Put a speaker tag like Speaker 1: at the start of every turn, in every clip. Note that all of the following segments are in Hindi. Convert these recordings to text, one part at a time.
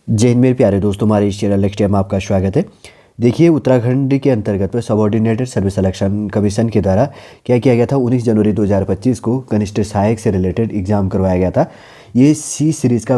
Speaker 1: जय हिंद मेरे प्यारे दोस्तों, हमारे इस चैनल नेक्स्ट टाइम आपका स्वागत है। देखिए, उत्तराखंड के अंतर्गत में सबऑर्डिनेटेड सर्विस सिलेक्शन कमीशन के द्वारा क्या किया गया था, 19 जनवरी 2025 को कनिष्ठ सहायक से रिलेटेड एग्जाम करवाया गया था। ये सी सीरीज़ का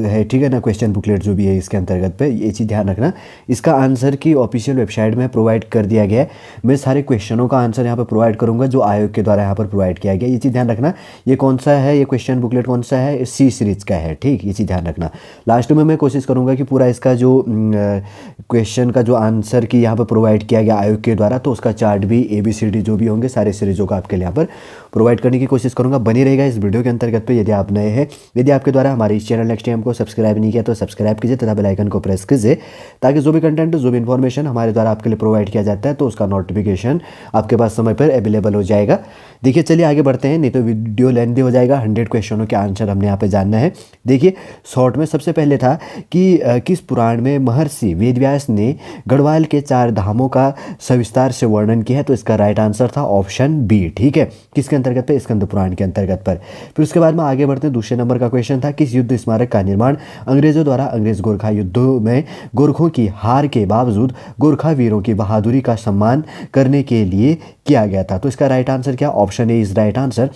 Speaker 1: है, ठीक है ना, क्वेश्चन बुकलेट जो भी है इसके अंतर्गत पे ये चीज़ ध्यान रखना। इसका आंसर की ऑफिशियल वेबसाइट में प्रोवाइड कर दिया गया है। मैं सारे क्वेश्चनों का आंसर यहाँ पर प्रोवाइड करूँगा जो आयोग के द्वारा यहाँ पर प्रोवाइड किया गया। ये चीज़ ध्यान रखना, ये कौन सा है, ये क्वेश्चन बुकलेट कौन सा है, सी सीरीज़ का है, ठीक। ये चीज़ ध्यान रखना। लास्ट में मैं कोशिश करूँगा कि पूरा इसका जो क्वेश्चन का जो आंसर की यहाँ पर प्रोवाइड किया गया आयोग के द्वारा, तो उसका चार्ट भी ABCD जो भी होंगे सारे सीरीज़ों का आपके लिए यहाँ पर प्रोवाइड करने की कोशिश करूँगा। बनी रहेगा इस वीडियो के अंतर्गत पे। यदि आप नए हैं, यदि आपके द्वारा हमारे इस चैनल नेक्स्ट टाइम को सब्सक्राइब नहीं किया तो सब्सक्राइब कीजिए तथा बेल आइकन को प्रेस कीजिए, ताकि जो भी कंटेंट, जो भी इन्फॉर्मेशन हमारे द्वारा आपके लिए प्रोवाइड किया जाता है तो उसका नोटिफिकेशन आपके पास समय पर अवेलेबल हो जाएगा। देखिए, चलिए आगे बढ़ते हैं, नहीं तो वीडियो लेंथी हो जाएगा। 100 क्वेश्चनों के आंसर हमने यहाँ पे जानना है। देखिए, शॉर्ट में सबसे पहले था कि किस पुराण में महर्षि वेदव्यास ने गढ़वाल के 4 धामों का सविस्तार से वर्णन किया है, तो इसका राइट आंसर था ऑप्शन बी, ठीक है। किसके अंतर्गत पे, स्कंद पुराण के अंतर्गत पर। फिर उसके बाद में आगे बढ़ते हैं, दूसरे नंबर का क्वेश्चन था, किस युद्ध स्मारक का निर्माण अंग्रेजों द्वारा अंग्रेज गोरखा युद्धों में गोरखों की हार के बावजूद गोरखा वीरों की बहादुरी का सम्मान करने के लिए किया गया था, तो इसका राइट आंसर क्या, option A is right answer,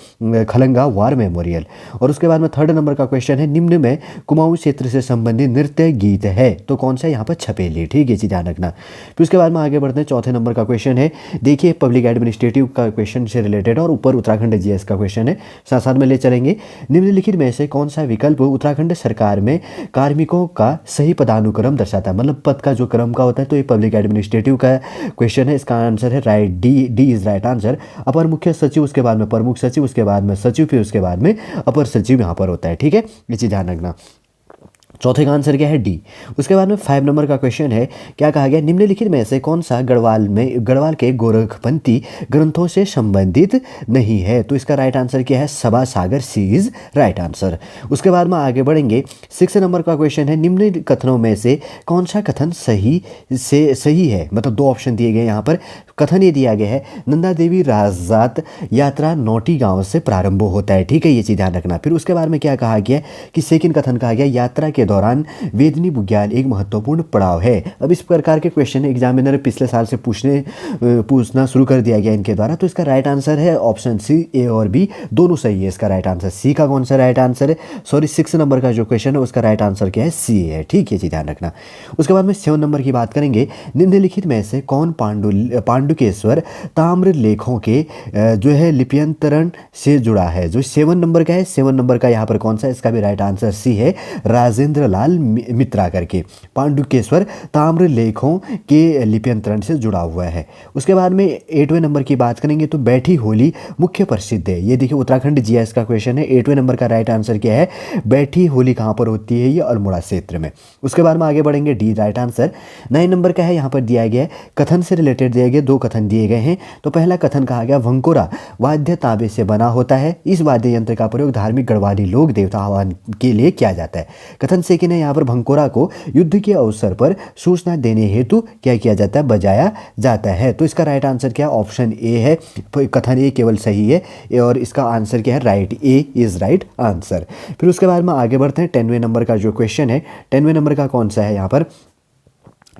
Speaker 1: Khalanga war memorial. और उसके बाद में थर्ड नंबर का क्वेश्चन है, निम्न में कुमाऊं क्षेत्र से संबंधित नृत्य गीत है, तो कौन सा यहाँ पर छपेली, ठीक है, ध्यान रखना। फिर उसके बाद में आगे बढ़ते हैं, चौथे नंबर का क्वेश्चन है, देखिए पब्लिक एडमिनिस्ट्रेटिव का क्वेश्चन से रिलेटेड और ऊपर उत्तराखंड GS का क्वेश्चन है, साथ साथ में ले चलेंगे। निम्नलिखित में से कौन सा विकल्प उत्तराखंड सरकार में कार्मिकों का सही पदानुक्रम दर्शाता है, मतलब पद का जो क्रम का होता है, तो ये पब्लिक एडमिनिस्ट्रेटिव का क्वेश्चन है। इसका आंसर है right D is right answer. अपर मुख्य सचिव, उसके बाद में प्रमुख सचिव, उसके बाद में सचिव, फिर उसके बाद में अपर सचिव यहाँ पर होता है, ठीक है, ये चीज़ ध्यान रखना। चौथे का आंसर क्या है, डी। उसके बाद में 5 नंबर का क्वेश्चन है, क्या कहा गया, निम्नलिखित में से कौन सा गढ़वाल के गोरखपंथी ग्रंथों से संबंधित नहीं है, तो इसका राइट आंसर क्या है, सभा सागर, सी इज राइट आंसर। उसके बाद में आगे बढ़ेंगे, 6 नंबर का क्वेश्चन है, निम्न कथनों में से कौन सा कथन सही है, मतलब 2 ऑप्शन दिए गए यहाँ पर। कथन ये दिया गया है, नंदा देवी राजात यात्रा नौटी गांव से प्रारंभ होता है, ठीक है, ये चीज़ ध्यान रखना। फिर उसके बाद में क्या कहा गया कि सेकंड कथन कहा गया, यात्रा के दौरान वेदनी बुग्याल एक महत्वपूर्ण पड़ाव है। अब इस प्रकार के क्वेश्चन एग्जामिनर पिछले साल से पूछना शुरू कर दिया गया इनके द्वारा, तो इसका राइट आंसर है ऑप्शन सी, ए और बी दोनों सही है। इसका राइट आंसर सी का कौन सा राइट आंसर है, सॉरी 6 नंबर का जो क्वेश्चन है उसका राइट आंसर क्या है, सी है, ठीक है, ये ध्यान रखना। उसके बाद में 7 नंबर की बात करेंगे, निम्नलिखित में से कौन पांडुकेश्वर ताम्र लेखों के जो है लिप्यंतरण से जुड़ा है, जो 7 नंबर का है, 7 नंबर का यहाँ पर कौन सा, इसका भी राइट आंसर सी है, राजेंद्र लाल मित्रा करके पांडुकेश्वर ताम्र लेखों के लिप्यंतरण से जुड़ा हुआ है। उसके बाद में 8वें नंबर की बात करेंगे, तो बैठी होली मुख्य प्रसिद्ध है, ये देखिए उत्तराखंड GS का क्वेश्चन है। 8वें नंबर का राइट आंसर क्या है, बैठी होली कहाँ पर होती है, ये अल्मोड़ा क्षेत्र में। उसके बाद में आगे बढ़ेंगे, डी राइट आंसर। 9 नंबर का है, यहाँ पर दिया गया है कथन से रिलेटेड दिए गए 2 कथन दिए गए हैं। तो पहला कथन कहा गया, वंकोरा वाद्य तांबे से बना होता है, इस वाद्य यंत्र का प्रयोग धार्मिक गढ़वाली लोक देवता आह्वान के लिए किया जाता है। कथन सेकंड है, यहाँ पर भंकोरा को युद्ध के अवसर पर सूचना देने हेतु क्या किया जाता है, बजाया जाता है, तो इसका राइट आंसर क्या, ऑप्शन ए है, कथन ए केवल सही है, और इसका आंसर क्या है, right, A is right answer. फिर उसके बाद में आगे बढ़ते हैं, 10वें नंबर का जो क्वेश्चन है, 10वें नंबर का कौन सा है यहाँ पर,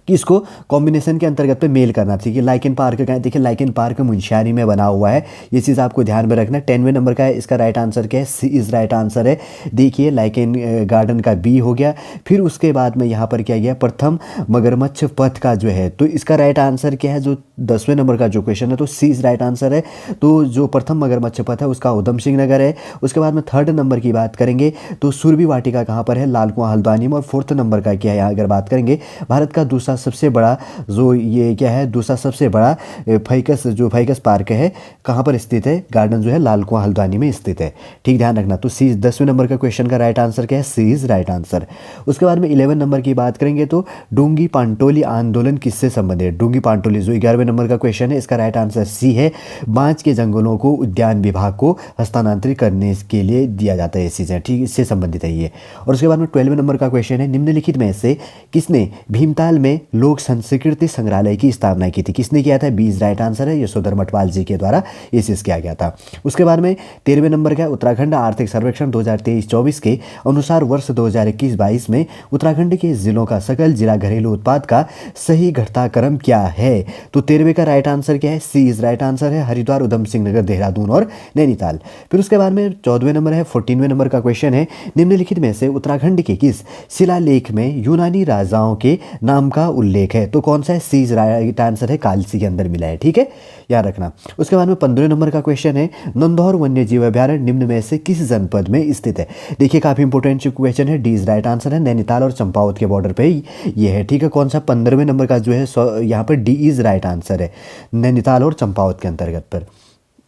Speaker 1: कि इसको कॉम्बिनेशन के अंतर्गत पे मेल करना चाहिए। लाइकन पार्क का है, देखिए लाइकन पार्क मुंशियारी में बना हुआ है, ये चीज़ आपको ध्यान में रखना है। 10वें नंबर का है, इसका राइट आंसर क्या है, सी इज राइट आंसर है। देखिए लाइकन गार्डन का बी हो गया। फिर उसके बाद में यहाँ पर क्या गया, प्रथम मगरमच्छ पथ का जो है, तो इसका राइट आंसर क्या है, जो 10वें नंबर का जो क्वेश्चन है, तो सी इज राइट आंसर है। तो जो प्रथम मगरमच्छ पथ है उसका उधम सिंह नगर है। उसके बाद में 3rd नंबर की बात करेंगे, तो सुरभि वाटिका कहाँ पर है, लाल कुआं हल्द्वानी में। और 4th नंबर का क्या है, अगर बात करेंगे, भारत का दूसरा सबसे बड़ा जो ये क्या है, दूसरा सबसे बड़ा फाइकस पार्क है, कहाँ पर स्थित है, गार्डन जो है लाल कुआं हल्द्वानी में स्थित है, ठीक, ध्यान रखना। तो सी 10वें नंबर का क्वेश्चन का राइट आंसर क्या है, सी इज राइट आंसर। उसके बाद में 11 नंबर की बात करेंगे, तो डूंगी पांटोली आंदोलन किससे संबंधित है, डूंगी पांटोली जो 11वें नंबर का क्वेश्चन है, इसका राइट आंसर सी है, बांज के जंगलों को उद्यान विभाग को हस्तांतरित करने के लिए दिया जाता है, ये चीज़ें, ठीक, इससे संबंधित है ये। और उसके बाद में 12वें नंबर का क्वेश्चन है, निम्नलिखित में से किसने भीमताल में लोक संस्कृति संग्रहालय की स्थापना की थी? किसने किया था? बी इज राइट आंसर है, यशोधर मटवाल जी के द्वारा ये चीज़ किया गया था। उसके बाद में 13वें नंबर का है उत्तराखंड आर्थिक सर्वेक्षण 2023-24 के अनुसार वर्ष 2021-22 में उत्तराखंड के जिलों का सकल जिला घरेलू उत्पाद का सही घटता क्रम क्या है? तो 13वें का राइट आंसर क्या है? सी इज राइट आंसर है, हरिद्वार, उधम सिंह नगर, देहरादून और नैनीताल। फिर उसके बाद में 14वें नंबर है, 14वें नंबर का क्वेश्चन है, निम्नलिखित में से उत्तराखंड के किस शिलालेख में यूनानी राजाओं के नाम का उल्लेख है? तो कौन सा है? सी इज राइट आंसर है, कालसी के अंदर मिला है, ठीक है, याद रखना। उसके बाद में 15वें नंबर का क्वेश्चन है, नंदौर वन्य जीव अभ्यारण्य निम्न में से किस जनपद में स्थित है? देखिए काफी इंपोर्टेंट क्वेश्चन है, डी इज राइट आंसर है, नैनीताल और चंपावत के बॉर्डर पे ये है, ठीक है। कौन सा? 15वें नंबर का जो है यहाँ पर डी इज राइट आंसर है, नैनीताल और चंपावत के अंतर्गत पर।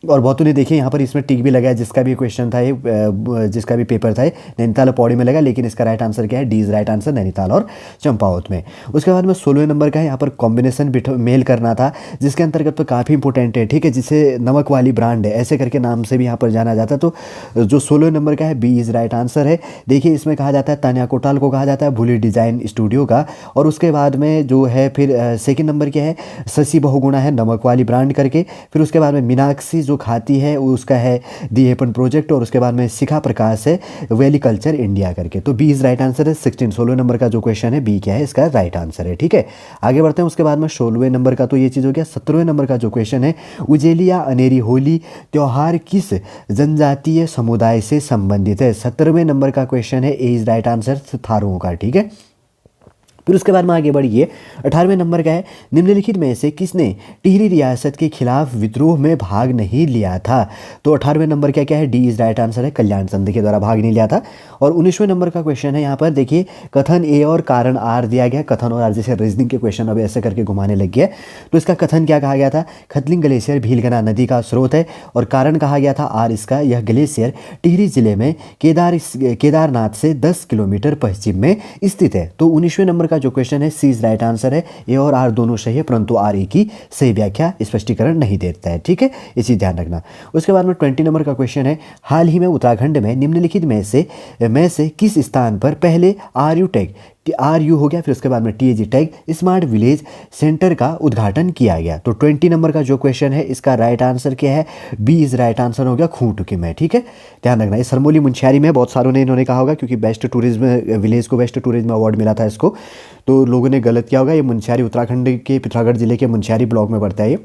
Speaker 1: और बहुतों ने देखिए यहाँ पर इसमें टिक भी लगा है, जिसका भी क्वेश्चन था ये जिसका भी पेपर था नैनीताल और पौड़ी में लगा, लेकिन इसका राइट आंसर क्या है? D is right answer, Nainital और चंपावत में। उसके बाद में 16वें नंबर का है, यहाँ पर कॉम्बिनेशन मेल करना था, जिसके अंतर्गत तो काफ़ी इंपॉर्टेंट है, ठीक है, जिसे नमक वाली ब्रांड है ऐसे करके नाम से भी यहाँ पर जाना जाता है। तो जो 16वें नंबर का है बी इज राइट आंसर है। देखिए इसमें कहा जाता है तान्या कोटाल को कहा जाता है भूली डिजाइन स्टूडियो का। और उसके बाद में जो है फिर सेकेंड नंबर क्या है? शशि बहुगुणा है, नमक वाली ब्रांड करके। फिर उसके बाद में मीनाक्षी जो खाती है उसका है दी एपन प्रोजेक्ट। और उसके बाद में शिखा प्रकाश है वैली कल्चर इंडिया करके। तो बी इज राइट आंसर है। 16 नंबर का जो क्वेश्चन है बी क्या है? इसका राइट आंसर है, ठीक है। आगे बढ़ते हैं। उसके बाद में 16वें नंबर का तो ये चीज़ हो गया। 17वें नंबर का जो क्वेश्चन है, उजेलिया अनेरी होली त्योहार किस जनजातीय समुदाय से संबंधित है? 17वें नंबर का क्वेश्चन है, ए इज राइट आंसर, थारूओं का, ठीक है। फिर उसके बाद में आगे बढ़िए, 18वें नंबर का है, निम्नलिखित में से किसने टिहरी रियासत के खिलाफ विद्रोह में भाग नहीं लिया था? तो 18वें नंबर का क्या है? डी इज राइट आंसर है, कल्याण संधि के द्वारा भाग नहीं लिया था। और 19वें नंबर का क्वेश्चन है, यहाँ पर देखिए कथन ए और कारण आर दिया गया। कथन और आर जैसे रीजनिंग के क्वेश्चन अब ऐसे करके घुमाने लग गया। तो इसका कथन क्या कहा गया था? खतलिंग ग्लेशियर भीलगना नदी का स्रोत है। और कारण कहा गया था आर इसका, यह ग्लेशियर टिहरी जिले में केदारनाथ से 10 किलोमीटर पश्चिम में स्थित है। तो 19वें नंबर का जो क्वेश्चन है सी इज राइट आंसर है। ए और आर दोनों सही है, परंतु आर ए की सही व्याख्या स्पष्टीकरण नहीं देता है, ठीक है, इसी ध्यान रखना। उसके बाद में 20 नंबर का क्वेश्चन है, हाल ही में उत्तराखंड में निम्नलिखित में से किस स्थान पर पहले R U tag R U हो गया, फिर उसके बाद में TAG tag smart village centre का उद्घाटन किया गया? तो 20 नंबर का जो क्वेश्चन है इसका राइट आंसर क्या है? बी इज राइट आंसर हो गया, खूंटुकी में, ठीक है, ध्यान रखना। ये सरमोली मुंशियारी में बहुत सारों ने इन्होंने कहा होगा, क्योंकि बेस्ट टूरिज्म विलेज को बेस्ट टूरिज्म अवार्ड मिला था इसको, तो लोगों ने गलत किया होगा। ये मुंशियारी उत्तराखंड के पिथौरागढ़ जिले के मुंशियारी ब्लॉक में पड़ता है ये,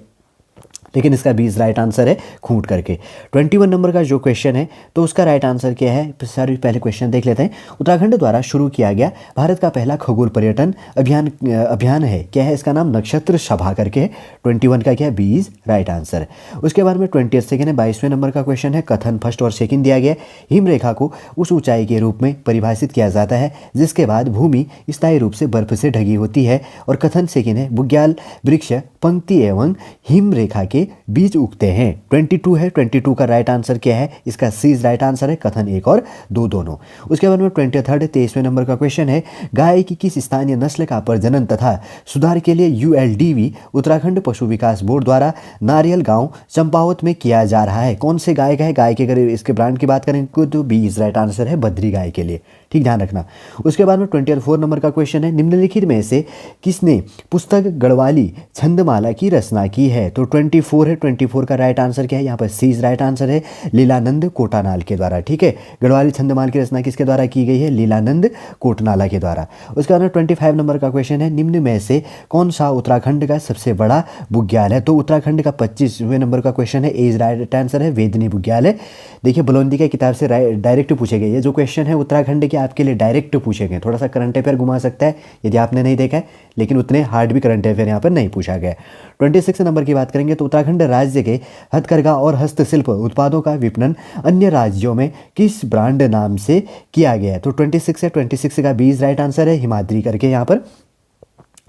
Speaker 1: लेकिन इसका बी इज राइट आंसर है, खूंट करके। 21 नंबर का जो क्वेश्चन है तो उसका राइट आंसर क्या है? सारी पहले क्वेश्चन देख लेते हैं। उत्तराखंड द्वारा शुरू किया गया भारत का पहला खगोल पर्यटन अभियान है, क्या है इसका नाम? नक्षत्र सभा करके है। 21 का क्या है? B is right answer. उसके बाद में 22 है, 22वें नंबर का क्वेश्चन है, कथन फर्स्ट और सेकंड दिया गया। हिमरेखा को उस ऊंचाई के रूप में परिभाषित किया जाता है जिसके बाद भूमि स्थायी रूप से बर्फ से ढकी होती है। और कथन सेकंड है, बुग्याल वृक्ष पंक्ति एवं हिमरेखा के बीच उगते हैं। 22 है, 22 का राइट आंसर क्या है? इसका सी इज राइट आंसर है, कथन 1 और 2 दोनों। उसके बाद में 23 23वें नंबर का क्वेश्चन है, गाय की किस स्थानीय नस्ल का प्रजनन तथा सुधार के लिए ULDV उत्तराखंड पशु विकास बोर्ड द्वारा नारियल गांव चंपावत में किया जा रहा है? कौन से गाय का है? गाय के अगर इसके ब्रांड की बात करें तो बी इज राइट आंसर है, बद्री गाय के लिए, ठीक, ध्यान रखना। उसके बाद में 24 नंबर का क्वेश्चन है, निम्नलिखित में से किसने पुस्तक गढ़वाली छंदमाला की रचना की है? तो 24 है, 24 का राइट आंसर क्या है? यहाँ पर सी इज राइट आंसर है, लीलानंद कोटानाल के द्वारा, ठीक है। गढ़वाली छंदमाल की रचना किसके द्वारा की गई है? लीलानंद कोटनाला के द्वारा। उसके बाद में 25 नंबर का क्वेश्चन है, निम्न में से कौन सा उत्तराखंड का सबसे बड़ा बुग्याल है? तो उत्तराखंड का 25वें नंबर का क्वेश्चन है, ए इज राइट आंसर है, वेदनी बुग्याल है। देखिए बुलंदी के किताब से डायरेक्ट पूछे गए, ये जो क्वेश्चन है उत्तराखंड के आपके लिए डायरेक्ट पूछे गए। थोड़ा सा करंट अफेयर घुमा सकता है यदि आपने नहीं देखा है, लेकिन उतने हार्ड भी करंट अफेयर यहाँ पर नहीं पूछा गया। 26 नंबर की बात करेंगे तो उत्तराखंड राज्य के हथकरघा और हस्तशिल्प उत्पादों का विपणन अन्य राज्यों में किस ब्रांड नाम से किया गया है? तो 26 है, 26 का बी इज राइट आंसर है, हिमाद्री करके यहाँ पर।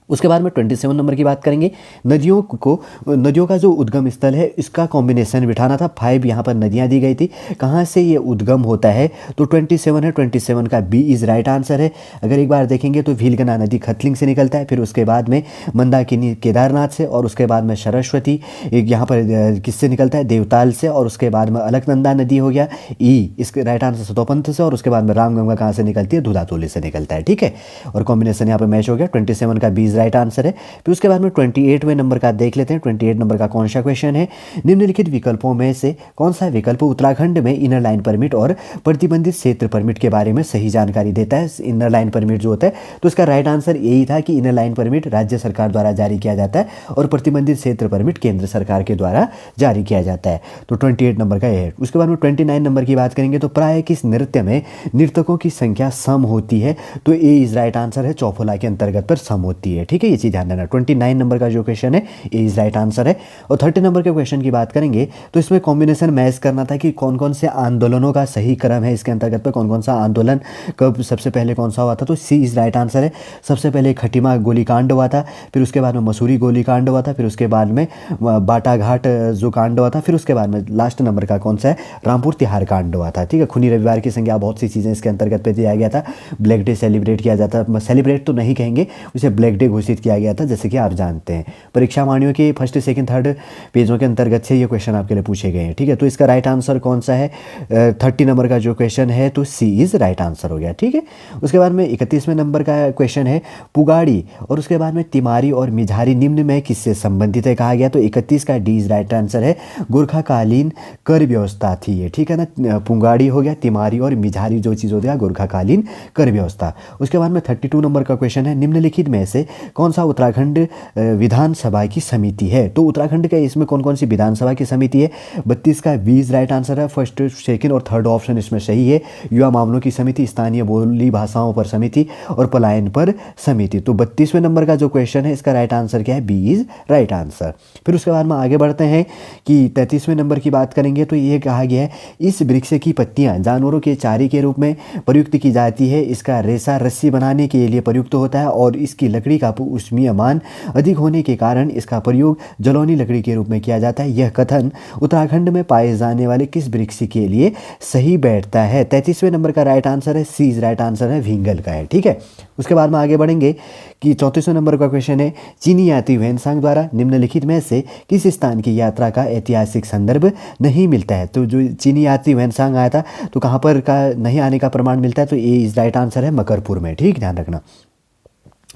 Speaker 1: उसके बाद में 27 नंबर की बात करेंगे, नदियों का जो उद्गम स्थल है इसका कॉम्बिनेशन बिठाना था। 5 यहाँ पर नदियाँ दी गई थी, कहाँ से ये उद्गम होता है? तो 27 है, 27 का बी इज राइट आंसर है। अगर एक बार देखेंगे तो भीलगना नदी खतलिंग से निकलता है, फिर उसके बाद में मंदाकिनी केदारनाथ से, और उसके बाद में सरस्वती यहाँ पर किससे निकलता है? देवताल से, और उसके बाद में अलकनंदा नदी हो गया ई, इसके राइट आंसर सतोपंथ से, और उसके बाद में रामगंगा कहाँ से निकलती है? धुलातोली से निकलता है, ठीक है। और कॉम्बिनेशन यहाँ पर मैच हो गया। 27 का बी इज राइट आंसर है। फिर उसके बाद में 28वें नंबर का देख लेते हैं। 28 नंबर का कौन सा क्वेश्चन है, निम्नलिखित विकल्पों में से कौन सा विकल्प उत्तराखंड में इनर लाइन परमिट और प्रतिबंधित क्षेत्र परमिट के बारे में सही जानकारी देता है। इनर लाइन परमिट जो होता है तो इसका राइट आंसर यही था कि इनर लाइन परमिट राज्य सरकार द्वारा जारी किया जाता है और प्रतिबंधित क्षेत्र परमिट केंद्र सरकार के द्वारा जारी किया जाता है। तो 28 नंबर का यह है। उसके बाद में 29 नंबर की बात करेंगे तो प्राय किस नृत्य में नर्तकों की संख्या सम होती है, तो ए इज राइट आंसर है, चौफुला के अंतर्गत पर सम होती है। ठीक है, ये चीज़ ध्यान देना। 29 नंबर का जो क्वेश्चन है ए इज राइट आंसर है। और 30 नंबर के क्वेश्चन की बात करेंगे तो इसमें कॉम्बिनेशन मैच करना था कि कौन कौन से आंदोलनों का सही क्रम है, इसके अंतर्गत पर कौन कौन सा आंदोलन कब सबसे पहले कौन सा हुआ था, तो सी इज राइट आंसर है। सबसे पहले खटीमा गोलीकांड हुआ था, फिर उसके बाद में मसूरी गोलीकांड हुआ था, फिर उसके बाद में बाटाघाट जो कांड हुआ था, फिर उसके बाद में लास्ट नंबर का कौन सा है, रामपुर तिहाड़ कांड हुआ था। ठीक है, खूनी रविवार की संज्ञा, बहुत सी चीज़ें इसके अंतर्गत पे दिया गया था। ब्लैक डे सेलिब्रेट किया जाता, सेलिब्रेट तो नहीं कहेंगे, उसे ब्लैक डे घोषित किया गया था, जैसे कि आप जानते हैं। परीक्षा वाणियों के फर्स्ट सेकंड थर्ड पेजों के अंतर्गत से ये क्वेश्चन आपके लिए पूछे गए हैं। ठीक है, तो इसका राइट आंसर कौन सा है, 30 नंबर का जो क्वेश्चन है तो सी इज राइट आंसर हो गया। ठीक है, उसके बाद में 31वें नंबर का क्वेश्चन है पुगाड़ी और उसके बाद में तिमारी और मिझारी निम्न में किससे संबंधित है कहा गया, तो 31 का डी इज राइट आंसर है, गोरखाकालीन कर व्यवस्था थी ये। ठीक है ना, पुगाड़ी हो गया, तिमारी और मिझारी जो चीज़ हो गया गोरखाकालीन कर व्यवस्था। उसके बाद में 32 नंबर का क्वेश्चन है, निम्नलिखित में से कौन सा उत्तराखंड विधानसभा की समिति है, तो उत्तराखंड के इसमें कौन कौन सी विधानसभा की समिति है, 32 का बी इज राइट आंसर है। फर्स्ट सेकंड और थर्ड ऑप्शन इसमें सही है। युवा मामलों की समिति, स्थानीय बोली भाषाओं पर समिति और पलायन पर समिति। तो 32वें नंबर का जो क्वेश्चन है इसका राइट आंसर क्या है, बी इज राइट आंसर। फिर उसके बाद में आगे बढ़ते हैं कि 33वें नंबर की बात करेंगे तो ये कहा गया है, इस वृक्ष की पत्तियां जानवरों के चारे के रूप में प्रयुक्त की जाती है, इसका रेशा रस्सी बनाने के लिए प्रयुक्त होता है और इसकी लकड़ी का ऊष्मीय मान अधिक होने के कारण इसका प्रयोग जलौनी लकड़ी के रूप में किया जाता है। यह कथन उत्तराखंड में पाए जाने वाले किस वृक्ष के लिए सही बैठता है, 33वें नंबर का राइट आंसर है, सी इज राइट आंसर है, भींगल का है। ठीक है, उसके बाद में आगे बढ़ेंगे कि 34वें नंबर का क्वेश्चन है, चीनी यात्री ह्वेनसांग द्वारा निम्नलिखित में से किस स्थान की यात्रा का ऐतिहासिक संदर्भ नहीं मिलता है, तो जो चीनी यात्री ह्वेनसांग आया था तो कहाँ पर का नहीं आने का प्रमाण मिलता है, तो ए इज राइट आंसर है, मकरपुर में। ठीक, ध्यान रखना।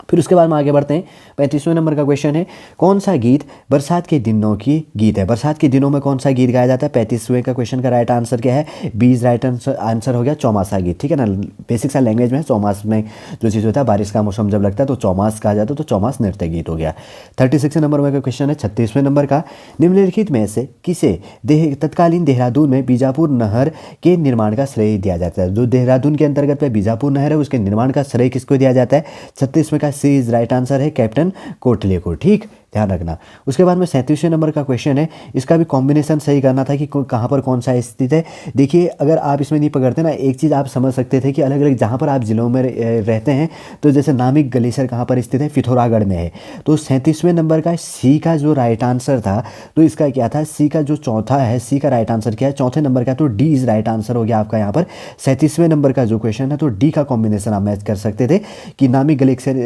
Speaker 1: फिर उसके बाद में आगे बढ़ते हैं, 35वें नंबर का क्वेश्चन है, कौन सा गीत बरसात के दिनों की गीत है, बरसात के दिनों में कौन सा गीत गाया जाता है, 35वें का क्वेश्चन का राइट आंसर क्या है, बी इज राइट आंसर हो गया, चौमासा गीत। ठीक है ना, बेसिक सा लैंग्वेज में चौमास में जो चीज़ होता है, बारिश का मौसम जब लगता है तो चौमास कहा जाता है, तो चौमास नृत्य गीत हो गया। 36वें नंबर में का क्वेश्चन है, 36वें नंबर का, निम्नलिखित में से किसे तत्कालीन देहरादून में बीजापुर नहर के निर्माण का श्रेय दिया जाता है, जो देहरादून के अंतर्गत में बीजापुर नहर है उसके निर्माण का श्रेय किसको दिया जाता है, 36वें का सी इज राइट आंसर है, कैप्टन कोटले को। ठीक, ध्यान रखना। उसके बाद में 37वें नंबर का क्वेश्चन है, इसका भी कॉम्बिनेशन सही करना था कि कहाँ पर कौन सा स्थित है। देखिए, अगर आप इसमें नहीं पकड़ते ना, एक चीज़ आप समझ सकते थे कि अलग अलग जहाँ पर आप जिलों में रहते हैं, तो जैसे नामिक ग्लेशियर कहाँ पर स्थित है, पिथौरागढ़ में है। तो 37वें नंबर का सी का जो राइट आंसर था तो इसका क्या था, सी का जो चौथा है, सी का राइट आंसर क्या है, चौथे नंबर का, तो डी इज राइट आंसर हो गया आपका यहाँ पर। 37वें नंबर का जो क्वेश्चन है तो डी का कॉम्बिनेशन आप मैच कर सकते थे कि नामिक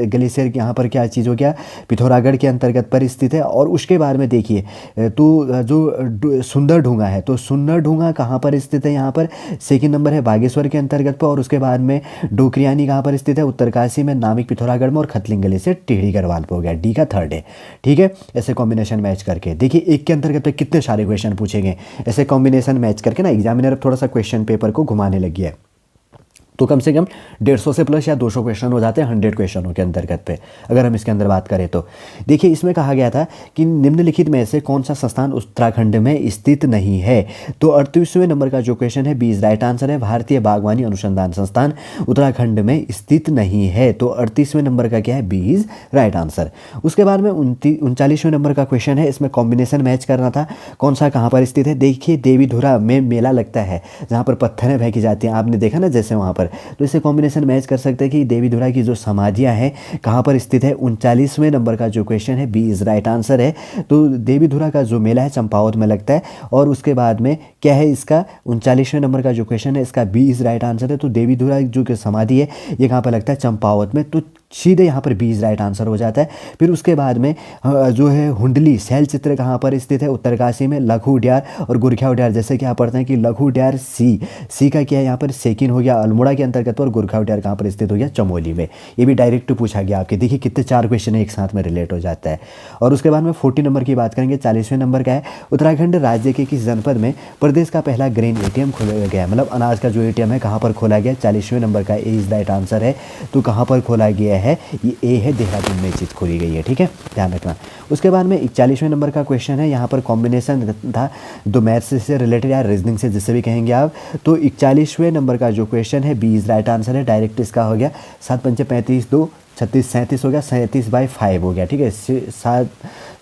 Speaker 1: ग्लेशियर यहाँ पर क्या चीज़ हो गया, पिथौरागढ़ के अंतर्गत पर स्थित है। और उसके बाद में देखिए तो जो सुंदर ढूंगा है, तो सुंदर ढूंगा कहाँ पर स्थित है, यहाँ पर सेकंड नंबर है बागेश्वर के अंतर्गत पर। और उसके बाद में डोकरियानी कहाँ पर स्थित है, उत्तरकाशी में, नामिक पिथौरागढ़ में, और खतलिंग ग्लेशियर टेढ़ी गढ़वाल पर हो गया, डी का थर्ड है। ठीक है, ऐसे कॉम्बिनेशन मैच करके देखिए एक के अंतर्गत पे कितने सारे क्वेश्चन पूछे गए, ऐसे कॉम्बिनेशन मैच करके ना एग्जामिनर थोड़ा सा क्वेश्चन पेपर को घुमाने लगी है। तो कम से कम 150 से प्लस या 200 क्वेश्चन हो जाते हैं 100 क्वेश्चनों के अंतर्गत पे, अगर हम इसके अंदर बात करें तो। देखिए, इसमें कहा गया था कि निम्नलिखित में से कौन सा संस्थान उत्तराखंड में स्थित नहीं है, तो 38वें नंबर का जो क्वेश्चन है, बी इज राइट आंसर है, भारतीय बागवानी अनुसंधान संस्थान उत्तराखंड में स्थित नहीं है। तो 38वें नंबर का क्या है, बी इज राइट आंसर। उसके बाद में 39वें नंबर का क्वेश्चन है, इसमें कॉम्बिनेशन मैच करना था, कौन सा कहाँ पर स्थित है। देखिए, देवीधुरा में मेला लगता है जहाँ पर पत्थरें फेंकी जाती हैं, आपने देखा ना जैसे वहाँ पर, तो इसे कॉम्बिनेशन मैच कर सकते हैं कि देवीधुरा की जो समाधियां हैं कहाँ पर स्थित है। 39वें नंबर का जो क्वेश्चन है, बी इज राइट आंसर है। तो देवीधुरा का जो मेला है चंपावत में लगता है। और उसके बाद में क्या है, इसका 39वें नंबर का जो क्वेश्चन है इसका बी इज राइट आंसर है। तो देवीधुरा जो कि समाधि है ये कहाँ पर लगता है, चंपावत में। तो सीधे यहाँ पर बी इज राइट आंसर हो जाता है। फिर उसके बाद में जो है हुंडली शैल चित्र कहाँ पर स्थित है, उत्तरकाशी में। लघु उड्यार और गुरखा उड्यार, जैसे कि आप पढ़ते हैं कि लघु उड्यार सी का क्या है यहाँ पर सेकिन हो गया अल्मोड़ा के अंतर्गत, और गुरखा उड्यार कहाँ पर स्थित हो गया, चमोली में। ये भी डायरेक्ट पूछा गया आपके। देखिए कितने 4 क्वेश्चन एक साथ में रिलेट हो जाता है। और उसके बाद में 40 नंबर की बात करेंगे, 40वें नंबर का है, उत्तराखंड राज्य के किस जनपद में प्रदेश का पहला ग्रेन एटीएम खोला गया, मतलब अनाज का जो एटीएम है कहाँ पर खोला गया। 40वें नंबर का ए इज राइट आंसर है। तो कहाँ पर खोला गया है, ये ए है, देहरादून में चीज़ खोली गई है, ठीक है, ध्यान रखना। उसके बाद में 41वें नंबर का क्वेश्चन है, यहाँ पर कॉम्बिनेशन था, दो मैथ्स से रिलेटेड या रीजनिंग से जिससे भी कहेंगे आप। तो 41वें नंबर का जो क्वेश्चन है बी इज राइट आंसर है। डायरेक्ट इसका हो गया 7 पंचे 35, 2 36 37 हो गया, 37/5 हो गया, ठीक है। 7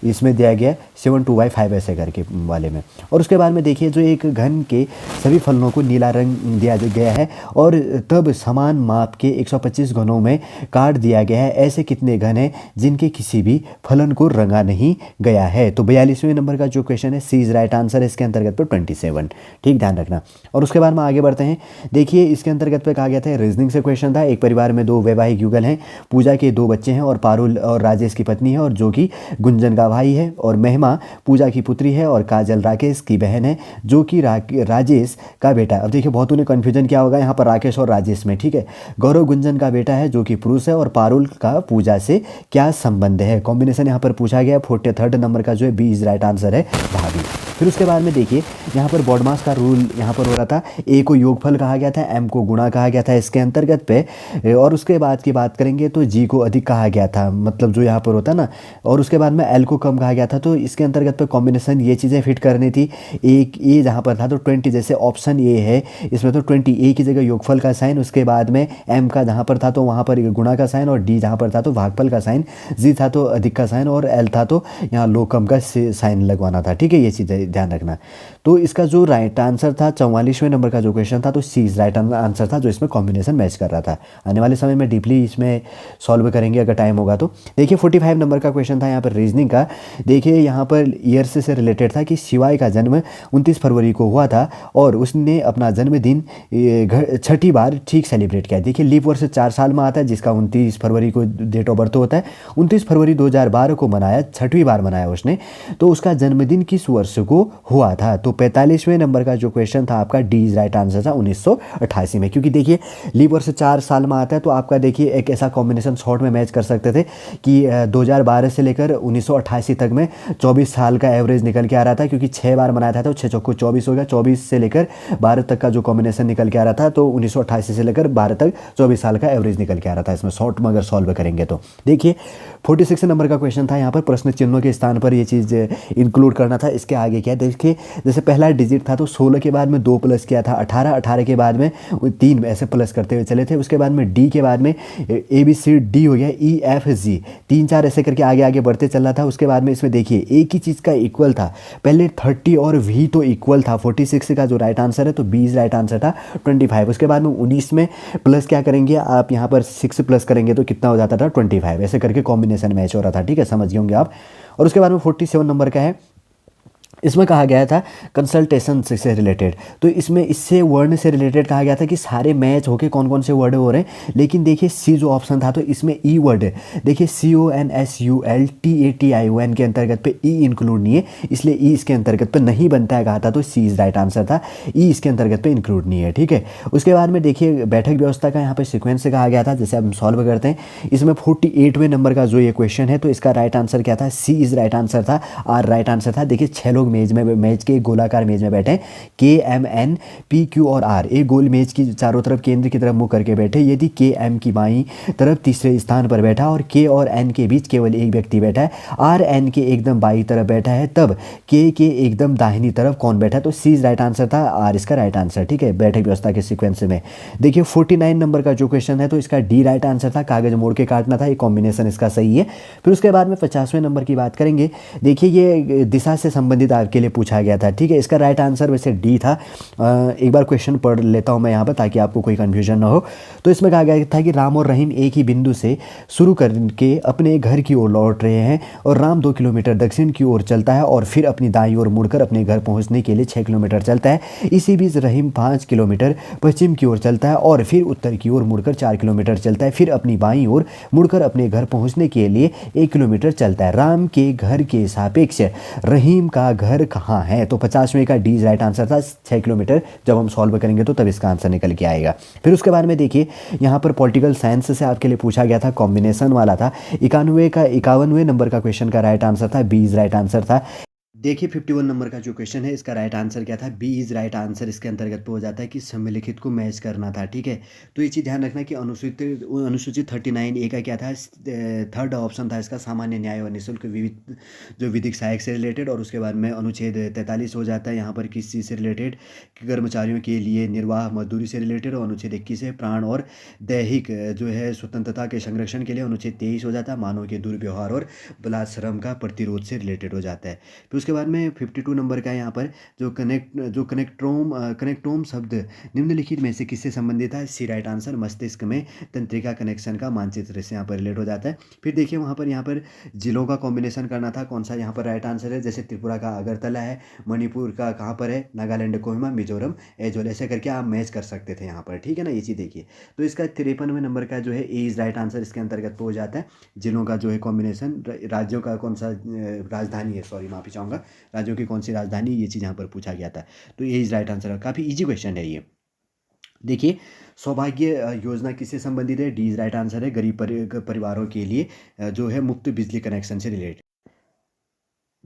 Speaker 1: इसमें दिया गया 7/2/5 ऐसे करके वाले में। और उसके बाद में देखिए जो एक घन के सभी फलनों को नीला रंग दिया गया है और तब समान माप के 125 घनों में काट दिया गया है, ऐसे कितने घन हैं जिनके किसी भी फलन को रंगा नहीं गया है। तो 42वें नंबर का जो क्वेश्चन है सी इज राइट आंसर है इसके अंतर्गत पर 27, ठीक, ध्यान रखना। और उसके बाद में आगे बढ़ते हैं। देखिए इसके अंतर्गत पे कहा गया था रीजनिंग से क्वेश्चन था। एक परिवार में 2 वैवाहिक युगल हैं, पूजा के 2 बच्चे हैं और पारुल और राजेश की पत्नी है, और जो कि गुंजन का भाई है, और महिमा पूजा की पुत्री है, और काजल राकेश की बहन है, जो कि राजेश का बेटा है। अब देखिए बहुत उन्हें कन्फ्यूजन क्या होगा यहाँ पर राकेश और राजेश में, ठीक है। गौरव गुंजन का बेटा है जो कि पुरुष है, और पारुल का पूजा से क्या संबंध है। कॉम्बिनेशन यहाँ पर पूछा गया। 43 नंबर का जो है बी इज राइट आंसर है, भाभी। फिर उसके बाद में देखिए यहाँ पर बॉडमास का रूल यहाँ पर हो रहा था। ए को योगफल कहा गया था, एम को गुणा कहा गया था इसके अंतर्गत पे। और उसके बाद की बात करेंगे तो जी को अधिक कहा गया था, मतलब जो यहाँ पर होता है ना। और उसके बाद में एल को कम कहा गया था। तो इसके अंतर्गत पे कॉम्बिनेशन ये चीज़ें फिट करनी थी। एक ए जहाँ पर था तो 20, जैसे ऑप्शन ए है इसमें तो 20 ए की जगह योगफल का साइन, उसके बाद में एम का जहाँ पर था तो वहाँ पर गुणा का साइन, और डी जहाँ पर था तो भागफल का साइन, जी था तो अधिक का साइन, और एल था तो यहाँ लो कम का साइन लगवाना था, ठीक है। ये चीज़ें ध्यान रखना। तो इसका जो राइट आंसर था 44वें नंबर का जो क्वेश्चन था तो सी इज राइट आंसर था, जो इसमें कॉम्बिनेशन मैच कर रहा था। आने वाले समय में डीपली इसमें सॉल्व करेंगे अगर टाइम होगा तो। देखिए 45 नंबर का क्वेश्चन था यहाँ पर रीजनिंग का। देखिए यहाँ पर ईयर से रिलेटेड था कि शिवाय का जन्म 29 फरवरी को हुआ था और उसने अपना जन्मदिन 6ठी बार ठीक सेलिब्रेट किया। देखिए लीप वर्ष 4 साल में आता है जिसका 29 फरवरी को डेट ऑफ बर्थ होता है। 29 फरवरी 2012 को मनाया, 6वीं बार मनाया उसने। तो उसका जन्मदिन किस वर्ष को हुआ था। तो 45वें नंबर का जो क्वेश्चन था आपका डी इज राइट आंसर था 1988 में, क्योंकि देखिए लीप वर्ष 4 साल में आता है। तो आपका देखिए एक ऐसा कॉम्बिनेशन शॉर्ट में मैच कर सकते थे कि 2012 से लेकर 1988 तक में 24 साल का एवरेज निकल के आ रहा था, क्योंकि 6 बार मनाया था तो 6 चौको 24 हो गया। 24 से लेकर 12 तक का जो कॉम्बिनेशन निकल के आ रहा था तो 1988 से लेकर 12 तक 24 साल का एवरेज निकल के आ रहा था इसमें शॉर्ट में अगर सॉल्व करेंगे तो। देखिए 46 नंबर का क्वेश्चन था, यहाँ पर प्रश्न चिन्हों के स्थान पर ये चीज़ इंक्लूड करना था। इसके आगे क्या है देखिए, जैसे पहला डिजिट था तो 16 के बाद में 2 प्लस किया था, 18 के बाद में 3 ऐसे प्लस करते हुए चले थे। उसके बाद में डी के बाद में ABCD हो गया, EFG 3 4 ऐसे करके आगे आगे बढ़ते चल रहा था। उसके बाद में इसमें देखिए एक ही चीज़ का इक्वल था, पहले 30 और V तो इक्वल था। 46 का जो राइट आंसर है तो बी इज राइट आंसर था 25। उसके बाद में 19 में प्लस क्या करेंगे आप, यहाँ पर 6 प्लस करेंगे तो कितना हो जाता था 25, ऐसे करके कॉम्बिनेशन मैच हो रहा था, ठीक है, समझ गए होंगे आप। और उसके बाद में 47 नंबर का है, इसमें कहा गया था कंसल्टेशन से रिलेटेड। तो इसमें इससे वर्ण से रिलेटेड कहा गया था कि सारे मैच होके कौन कौन से वर्ड हो रहे हैं। लेकिन देखिए सी जो ऑप्शन था तो इसमें ई वर्ड है। देखिए CONSULTATION के अंतर्गत पे ई इंक्लूड नहीं है, इसलिए ई इसके अंतर्गत पे नहीं बनता है कहा था, तो सी इज राइट आंसर था। ई इसके अंतर्गत पे इंक्लूड नहीं है, ठीक है। उसके बाद में देखिए बैठक व्यवस्था का यहाँ पे सीक्वेंस से कहा गया था, जैसे हम सॉल्व करते हैं। इसमें 48वें नंबर का जो ये क्वेश्चन है तो इसका राइट आंसर क्या था, सी इज राइट आंसर था, आर राइट आंसर था। देखिए 6 लोग मेज के गोलाकार मेज में बैठे, KMNPQ और R एक गोल मेज की चारों तरफ केंद्र की तरफ मुंह करके बैठे। यदि KM की बाईं तरफ तीसरे स्थान पर बैठा और K और N के बीच केवल एक व्यक्ति बैठा है, R N के एकदम बाईं तरफ बैठा है, तब K के एकदम दाहिनी तरफ कौन बैठा है। तो C राइट आंसर था, R इसका राइट आंसर, ठीक है, बैठक व्यवस्था के सीक्वेंस में। देखिए 49 नंबर का जो क्वेश्चन है तो इसका D राइट आंसर था, कागज मोड़ के काटना था, ये कॉम्बिनेशन इसका सही है। फिर उसके बाद में 50वें नंबर की बात करेंगे। देखिए ये दिशा से संबंधित आ आपके लिए पूछा गया था। ठीक है, इसका राइट आंसर वैसे डी था। एक बार क्वेश्चन पढ़ लेता हूँ मैं यहाँ पर ताकि आपको कोई कन्फ्यूजन ना हो। तो इसमें कहा गया था कि राम और रहीम एक ही बिंदु से शुरू करके अपने घर की ओर लौट रहे हैं और राम 2 किलोमीटर दक्षिण की ओर चलता है और फिर अपनी दाईं ओर मुड़कर अपने घर पहुंचने के लिए 6 किलोमीटर चलता है। इसी बीच रहीम 5 किलोमीटर पश्चिम की ओर चलता है और फिर उत्तर की ओर मुड़कर 4 किलोमीटर चलता है, फिर अपनी बाईं ओर मुड़कर अपने घर पहुंचने के लिए 1 किलोमीटर चलता है। राम के घर के सापेक्ष रहीम का घर कहाँ है? तो 50वें का डी राइट आंसर था, 6 किलोमीटर। जब हम सॉल्व करेंगे तो तब इसका आंसर निकल के आएगा। फिर उसके बाद में देखिए यहाँ पर पॉलिटिकल साइंस से आपके लिए पूछा गया था, कॉम्बिनेशन वाला था। 51वें नंबर का क्वेश्चन का राइट आंसर था बी इज राइट आंसर था। देखिए 51 नंबर का जो क्वेश्चन है इसका राइट आंसर क्या था? बी इज राइट आंसर इसके अंतर्गत पे हो जाता है कि सम्मिलिखित को मैच करना था। ठीक है, तो ये चीज़ ध्यान रखना कि अनुसूचित 39A का क्या था? थर्ड ऑप्शन था इसका, सामान्य न्याय और निःशुल्क विविध जो विधिक सहायक से रिलेटेड। और उसके बाद में अनुच्छेद 43 हो जाता है यहाँ पर किस चीज़ से रिलेटेड? कर्मचारियों के लिए निर्वाह मजदूरी से रिलेटेड। और अनुच्छेद 21 है प्राण और दैहिक जो है स्वतंत्रता के संरक्षण के लिए। अनुच्छेद 23 हो जाता है मानव के दुर्व्यवहार और बलात्श्रम का प्रतिरोध से रिलेटेड हो जाता है। फिर उसके बाद में 52 नंबर का है यहाँ पर जो कनेक्टोम शब्द निम्नलिखित में से किससे संबंधित है? सी राइट आंसर, मस्तिष्क में तंत्रिका कनेक्शन का मानचित्र से यहाँ पर रिलेट हो जाता है। फिर देखिए यहाँ पर जिलों का कॉम्बिनेशन करना था, कौन सा यहाँ पर राइट आंसर है? जैसे त्रिपुरा का अगरतला है, मणिपुर का कहाँ पर है? नागालैंड कोहिमा, मिजोरम एजोल, ऐसे करके आप मैच कर सकते थे यहाँ पर। ठीक है ना, ये चीज़ देखिए। तो इसका 53वें नंबर का जो है ए इज राइट आंसर इसके अंतर्गत हो जाता है। जिलों का जो है कॉम्बिनेशन, राज्यों का कौन सा राजधानी है, सॉरी माफी चाहूँगा, राज्यों की कौन सी राजधानी, ये चीज़ यहाँ पर पूछा गया था। तो ये इज राइट आंसर है। काफ़ी इजी क्वेश्चन है ये। देखिए सौभाग्य योजना किससे संबंधित है? डी इज राइट आंसर है, गरीब परिवारों के लिए जो है मुफ्त बिजली कनेक्शन से रिलेटेड।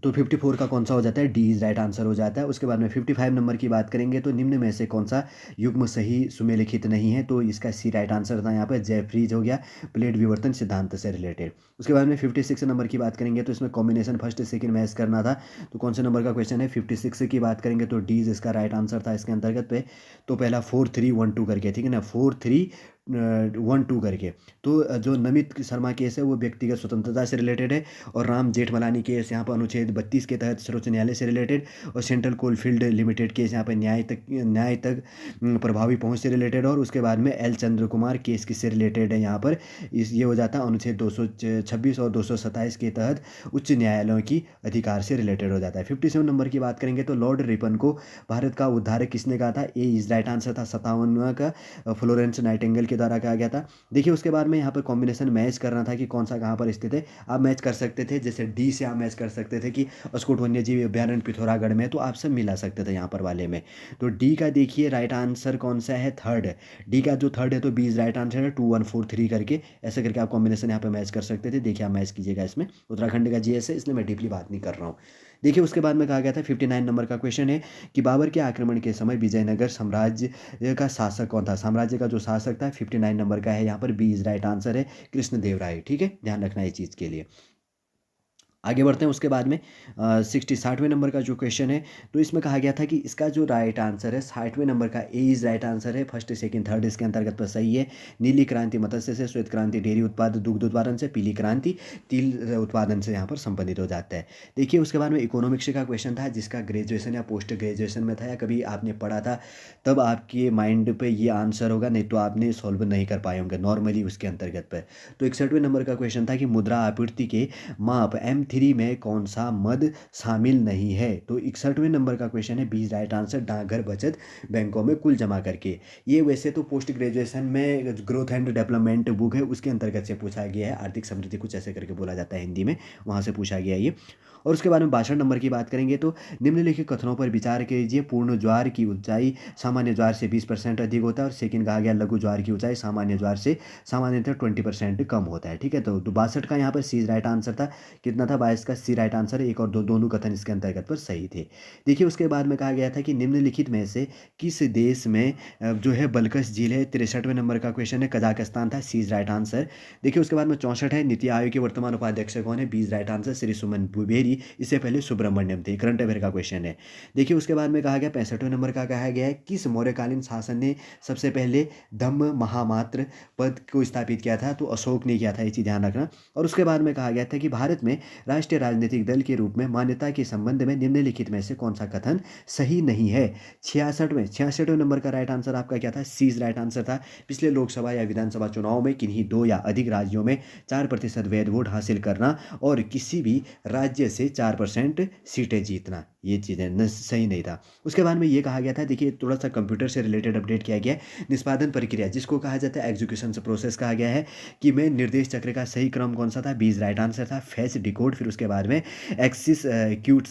Speaker 1: तो 54 का कौन सा हो जाता है? डी इज राइट आंसर हो जाता है। उसके बाद में 55 नंबर की बात करेंगे तो निम्न में से कौन सा युग्म सही सुमेलिखित नहीं है? तो इसका सी राइट आंसर था यहाँ पर, जेफ्रीज हो गया, प्लेट विवर्तन सिद्धांत से रिलेटेड। उसके बाद में 56 नंबर की बात करेंगे तो इसमें कॉम्बिनेशन फर्स्ट सेकंड मैच करना था। तो कौन से नंबर का क्वेश्चन है? 56 की बात करेंगे तो डी इसका राइट आंसर था इसके अंतर्गत पे। तो पहला 4-3-1-2 करके, ठीक है ना, 4-3-1-2 करके। तो जो नमित शर्मा केस है वो व्यक्तिगत स्वतंत्रता से रिलेटेड है। और राम जेठमलानी केस यहाँ पर अनुच्छेद 32 के तहत सर्वोच्च न्यायालय से रिलेटेड। और सेंट्रल कोलफील्ड लिमिटेड केस यहाँ पर न्याय तक प्रभावी पहुँच से रिलेटेड। और उसके बाद में एल चंद्र कुमार केस किससे रिलेटेड है यहाँ पर? ये हो जाता है अनुच्छेद 226 और 227 के तहत उच्च न्यायालयों की अधिकार से रिलेटेड हो जाता है। 57 नंबर की बात करेंगे तो लॉर्ड रिपन को भारत का उद्धारक किसने कहा था? ए इज राइट आंसर था, 57वां का फ्लोरेंस नाइटिंगेल के द्वारा कहा गया था। देखिए उसके बाद में यहाँ पर कॉम्बिनेशन मैच करना था कि कौन सा कहाँ पर स्थित है। आप मैच कर सकते थे, जैसे डी से आप मैच कर सकते थे कि अस्कोट वन्यजीव अभ्यारण्य पिथौरागढ़ में, तो आप सब मिला सकते थे यहाँ पर वाले में। तो डी का देखिए राइट आंसर कौन सा है? थर्ड। डी का जो थर्ड है तो बी इज राइट आंसर है, 2-1-4-3 करके ऐसे करके आप कॉम्बिनेशन यहाँ पर मैच कर सकते थे। देखिए आप मैच कीजिएगा इसमें, उत्तराखंड का जीएस है इसलिए मैं डीपली बात नहीं कर रहा हूँ। देखिए उसके बाद में कहा गया था 59 नंबर का क्वेश्चन है कि बाबर के आक्रमण के समय विजयनगर साम्राज्य का शासक कौन था? साम्राज्य का जो शासक था 59 नंबर का है यहाँ पर, बी इज राइट आंसर है, कृष्णदेव राय। ठीक है, ध्यान रखना इस चीज़ के लिए। आगे बढ़ते हैं। उसके बाद में 60वें नंबर का जो क्वेश्चन है तो इसमें कहा गया था कि इसका जो राइट आंसर है 60वें नंबर का ए इज राइट आंसर है, फर्स्ट सेकंड थर्ड इसके अंतर्गत पर सही है। नीली क्रांति मत्स्य से, श्वेत क्रांति डेयरी उत्पाद दुग्ध उत्पादन से, पीली क्रांति तिल उत्पादन से यहाँ पर संबंधित हो जाता है। देखिए उसके बाद में इकोनॉमिक्स का क्वेश्चन था जिसका ग्रेजुएशन या पोस्ट ग्रेजुएशन में था या कभी आपने पढ़ा था तब आपके माइंड पे ये आंसर होगा, नहीं तो आपने सॉल्व नहीं कर पाए होंगे नॉर्मली उसके अंतर्गत पर। तो 61वें नंबर का क्वेश्चन था कि मुद्रा आपूर्ति के माप M3 में कौन सा मद शामिल नहीं है? तो 61वें नंबर का क्वेश्चन है, बी राइट आंसर, डाकघर बचत बैंकों में कुल जमा करके। ये वैसे तो पोस्ट ग्रेजुएशन में ग्रोथ एंड डेवलपमेंट बुक है उसके अंतर्गत से पूछा गया है, आर्थिक समृद्धि कुछ ऐसे करके बोला जाता है हिंदी में, वहाँ से पूछा गया है ये। और उसके बाद में 62 नंबर की बात करेंगे तो निम्नलिखित कथनों पर विचार कीजिए। पूर्ण ज्वार की ऊंचाई सामान्य ज्वार से 20% अधिक होता है। और सेकंड कहा गया लघु ज्वार की ऊंचाई सामान्य ज्वार से सामान्यतः 20% कम होता है। ठीक है, तो 62 का यहाँ पर सी राइट आंसर था। कितना था? 22 का सी राइट आंसर, एक और दो दोनों कथन इसके अंतर्गत पर सही थे। देखिए उसके बाद में कहा गया था कि निम्नलिखित में से किस देश में जो है बलकस झील है? 63वें नंबर का क्वेश्चन है, कजाकिस्तान था, सी राइट आंसर। देखिए उसके बाद में 64 है, नीति आयोग के वर्तमान उपाध्यक्ष कौन है? B right answer, Shri Suman बुबेरी, इससे पहले सुब्रमण्यम थे। करंट अफेयर का क्वेश्चन है। देखिए उसके बाद में कहा गया 65वें नंबर का कहा गया है किस मौर्यकालीन शासन ने सबसे पहले धम्म महामात्र पद को स्थापित किया था? तो अशोक ने किया था, ये चीज़ ध्यान रखना। और उसके बाद में कहा गया था कि भारत में राष्ट्रीय राजनीतिक दल के रूप में मान्यता के संबंध में निम्नलिखित में से कौन सा कथन सही नहीं है। 66वें नंबर का राइट आंसर आपका क्या था, सी राइट आंसर था। पिछले लोकसभा या विधानसभा चुनाव में किन्हीं 2 या अधिक राज्यों में 4% वैध वोट हासिल करना और किसी भी राज्य से 4% सीटें जीतना, ये चीज़ें सही नहीं था। उसके बाद में ये कहा गया था, देखिए थोड़ा सा कंप्यूटर से रिलेटेड अपडेट किया गया है। निष्पादन प्रक्रिया जिसको कहा जाता है एग्जीक्यूशन प्रोसेस कहा गया है कि में निर्देश चक्र का सही क्रम कौन सा था, 20 राइट आंसर था। फैच डिकोड, फिर उसके बाद में एग्जीक्यूट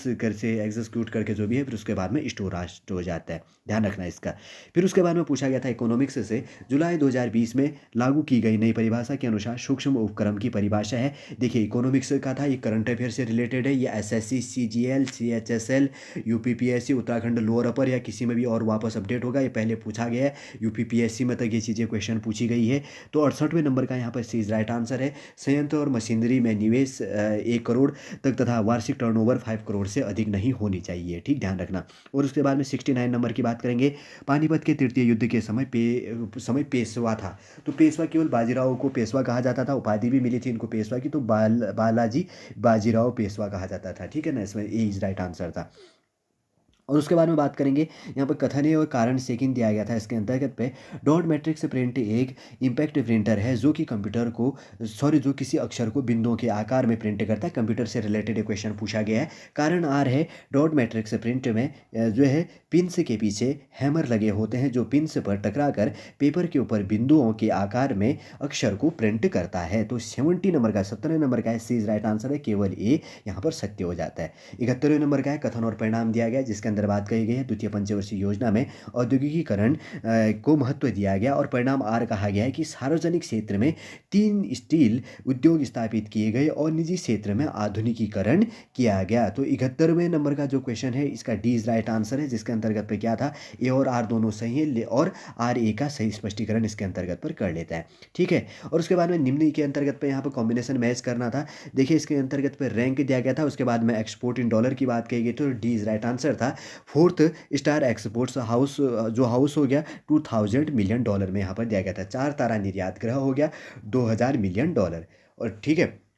Speaker 1: करके जो भी है, फिर उसके बाद में स्टोरेज हो जाता है, ध्यान रखना इसका। फिर उसके बाद में पूछा गया था इकोनॉमिक्स से जुलाई 2020 में लागू की गई नई परिभाषा के अनुसार सूक्ष्म उपक्रम की परिभाषा है। देखिए इकोनॉमिक्स का था, ये करंट अफेयर से रिलेटेड है। ये SSC, CGL, CHSL, UPPSC, Uttarakhand lower upper या किसी में भी और वापस अपडेट होगा। ये पहले पूछा गया है, यूपीपीएससी में तक ये चीज़ें क्वेश्चन पूछी गई है। तो 68वें नंबर का यहाँ पर सी राइट आंसर है। संयंत्र और मशीनरी में निवेश 1 करोड़ तक तथा वार्षिक टर्नओवर 5 करोड़ से अधिक नहीं होनी चाहिए, ठीक, ध्यान रखना। और उसके बाद में 69 नंबर की बात करेंगे। पानीपत के तृतीय युद्ध के समय पेशवा था। तो पेशवा केवल बाजीराव को पेशवा कहा जाता था, उपाधि भी मिली थी इनको पेशवा की, तो बालाजी बाजीराव पेशवा कहा जाता था, ठीक है ना। इसमें ए इज राइट आंसर था। और उसके बाद में बात करेंगे, यहाँ पर कथन और कारण सेकिंग दिया गया था इसके अंतर्गत पे। डॉट मैट्रिक्स प्रिंट एक इम्पैक्ट प्रिंटर है जो कि जो किसी अक्षर को बिंदुओं के आकार में प्रिंट करता है। कंप्यूटर से रिलेटेड क्वेश्चन पूछा गया है। कारण आर है, डॉट मैट्रिक्स प्रिंट में जो है पिन्स के पीछे हैमर लगे होते हैं जो पिन्स पर टकरा कर पेपर के ऊपर बिंदुओं के आकार में अक्षर को प्रिंट करता है। तो 17 नंबर का है, सी राइट आंसर है, केवल ए यहाँ पर सत्य हो जाता है। 71वें नंबर का है, कथन और परिणाम दिया गया जिसके अंदर बात कही गई है द्वितीय पंचवर्षीय योजना में औद्योगिकीकरण को महत्व दिया गया। और परिणाम आर कहा गया है कि सार्वजनिक क्षेत्र में 3 स्टील उद्योग स्थापित किए गए और निजी क्षेत्र में आधुनिकीकरण किया गया। तो 71वें नंबर का जो क्वेश्चन है इसका डी इज राइट आंसर है, जिसके अंतर्गत पे क्या था, ए और आर दोनों सही है और आर ए का सही स्पष्टीकरण इसके अंतर्गत पर कर लेता है, ठीक है। और उसके बाद में निम्न के अंतर्गत पे यहाँ पर कॉम्बिनेशन मैच करना था। देखिए इसके अंतर्गत पे रैंक दिया गया था, उसके बाद में एक्सपोर्ट इन डॉलर की बात कही गई तो डी इज राइट आंसर था। 4th स्टार एक्सपोर्ट्स हाउस जो हाउस हो गया $2000 मिलियन में यहाँ पर दिया गया था। 4 तारा निर्यात गृह हो गया $2000 मिलियन, और ठीक है।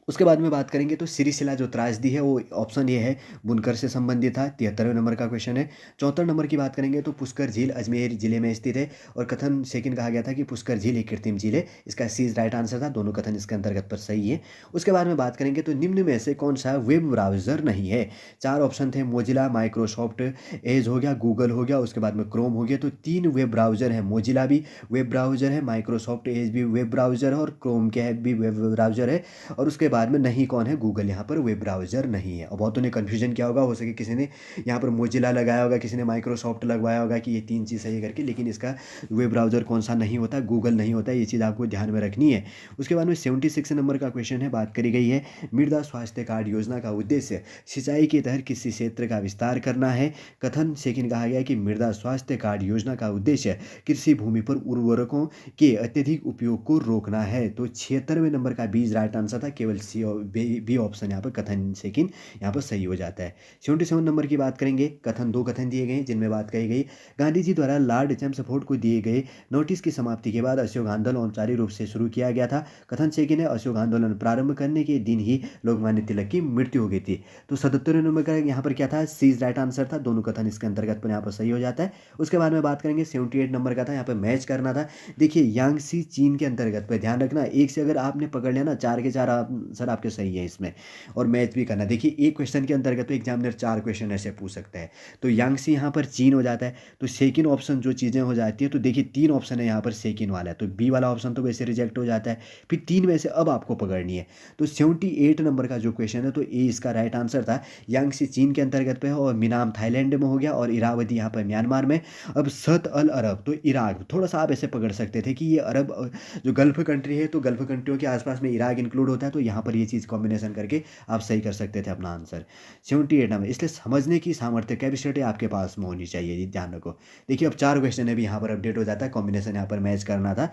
Speaker 1: उसके बाद में बात करेंगे तो सिरिसिला जो त्रासदी है वो ऑप्शन ये है बुनकर से संबंधित था। 73वें नंबर का क्वेश्चन है। 74 नंबर की बात करेंगे तो पुष्कर झील अजमेर जिले में स्थित है और कथन सेकंड कहा गया था कि पुष्कर झील एक कृत्रिम झील है, इसका सी राइट आंसर था। दोनों कथन इसके अंतर्गत पर सही है। उसके बाद में बात करेंगे तो निम्न में से कौन सा वेब ब्राउजर नहीं है। 4 ऑप्शन थे, मोजिला, माइक्रोसॉफ्ट एज हो गया, गूगल हो गया, उसके बाद में क्रोम हो गया। तो 3 वेब ब्राउजर है, मोजिला भी वेब ब्राउजर है, माइक्रोसॉफ्ट एज भी वेब ब्राउजर है और क्रोम के भी वेब ब्राउजर है। और उसके बाद में नहीं कौन है, गूगल यहाँ पर वेब ब्राउजर नहीं है। और बहुतों ने कन्फ्यूजन किया होगा, हो सके किसी ने यहाँ पर मोजिला लगाया होगा, किसी ने माइक्रोसॉफ्ट लगवाया होगा कि ये 3 चीज़ सही करके, लेकिन इसका वेब ब्राउजर कौन सा नहीं होता, गूगल नहीं होता, ये चीज़ आपको ध्यान में रखनी है। उसके बाद में 76 नंबर का क्वेश्चन है, बात करी गई है मृदा स्वास्थ्य कार्ड योजना का उद्देश्य सिंचाई के तहत किसी क्षेत्र का विस्तार करना है। कथन सेकंड कहा गया कि मृदा स्वास्थ्य कार्ड योजना का उद्देश्य कृषि भूमि पर उर्वरकों के अत्यधिक उपयोग को रोकना है। तो 76वें नंबर का बी राइट आंसर था, केवल सी और बी ऑप्शन यहाँ पर कथन सेकंड यहाँ पर सही हो जाता है। 77 नंबर की बात करेंगे, कथन 2 कथन दिए गए जिनमें बात कही गई गांधी जी द्वारा लॉर्ड चेम्सफोर्ड को दिए गए नोटिस की समाप्ति के बाद असहयोग आंदोलन औपचारिक रूप से शुरू किया गया था। कथन सेकंड है, असहयोग आंदोलन प्रारंभ करने के दिन ही लोकमान्य तिलक की मृत्यु हो गई थी। तो 77 नंबर का यहाँ पर क्या था, सी राइट आंसर था। दोनों कथन इसके अंतर्गत पर यहाँ पर सही हो जाता है। उसके बाद में बात करेंगे 78 नंबर का था, यहाँ पर मैच करना था। देखिए यांगसी चीन के अंतर्गत पर ध्यान रखना, एक से अगर आपने पकड़ लिया ना 4 के 4 आंसर आपके सही है इसमें, और मैच भी करना। देखिए एक क्वेश्चन के अंतर्गत तो एग्जामिनर 4 क्वेश्चन ऐसे पूछ सकता है। तो यांगसी यहाँ पर चीन हो जाता है। तो सेकंड ऑप्शन जो चीज़ें हो जाती है, तो देखिए 3 ऑप्शन है यहाँ पर, सेकंड वाला है तो बी वाला ऑप्शन तो वैसे रिजेक्ट हो जाता है। फिर 3 में से अब आपको पकड़नी है। तो 78 नंबर का जो क्वेश्चन है तो ए इसका राइट आंसर था। यांगसी चीन के अंतर्गत पे है और मिनाम थाईलैंड में हो गया और इरावती यहाँ पर म्यांमार में। अब सत अल अरब तो इराक, थोड़ा सा आप ऐसे पकड़ सकते थे कि ये अरब जो गल्फ कंट्री है तो गल्फ कंट्रियों के आसपास में इराक इंक्लूड होता है, तो यहाँ पर ये चीज़ कॉम्बिनेशन करके आप सही कर सकते थे अपना आंसर 78 नंबर। इसलिए समझने की सामर्थ्य कैपेसिटी आपके पास में होनी चाहिए, ध्यान रखो। देखिए अब 4 क्वेश्चन है भी यहाँ पर अपडेट हो जाता है, कॉम्बिनेशन यहाँ पर मैच करना था।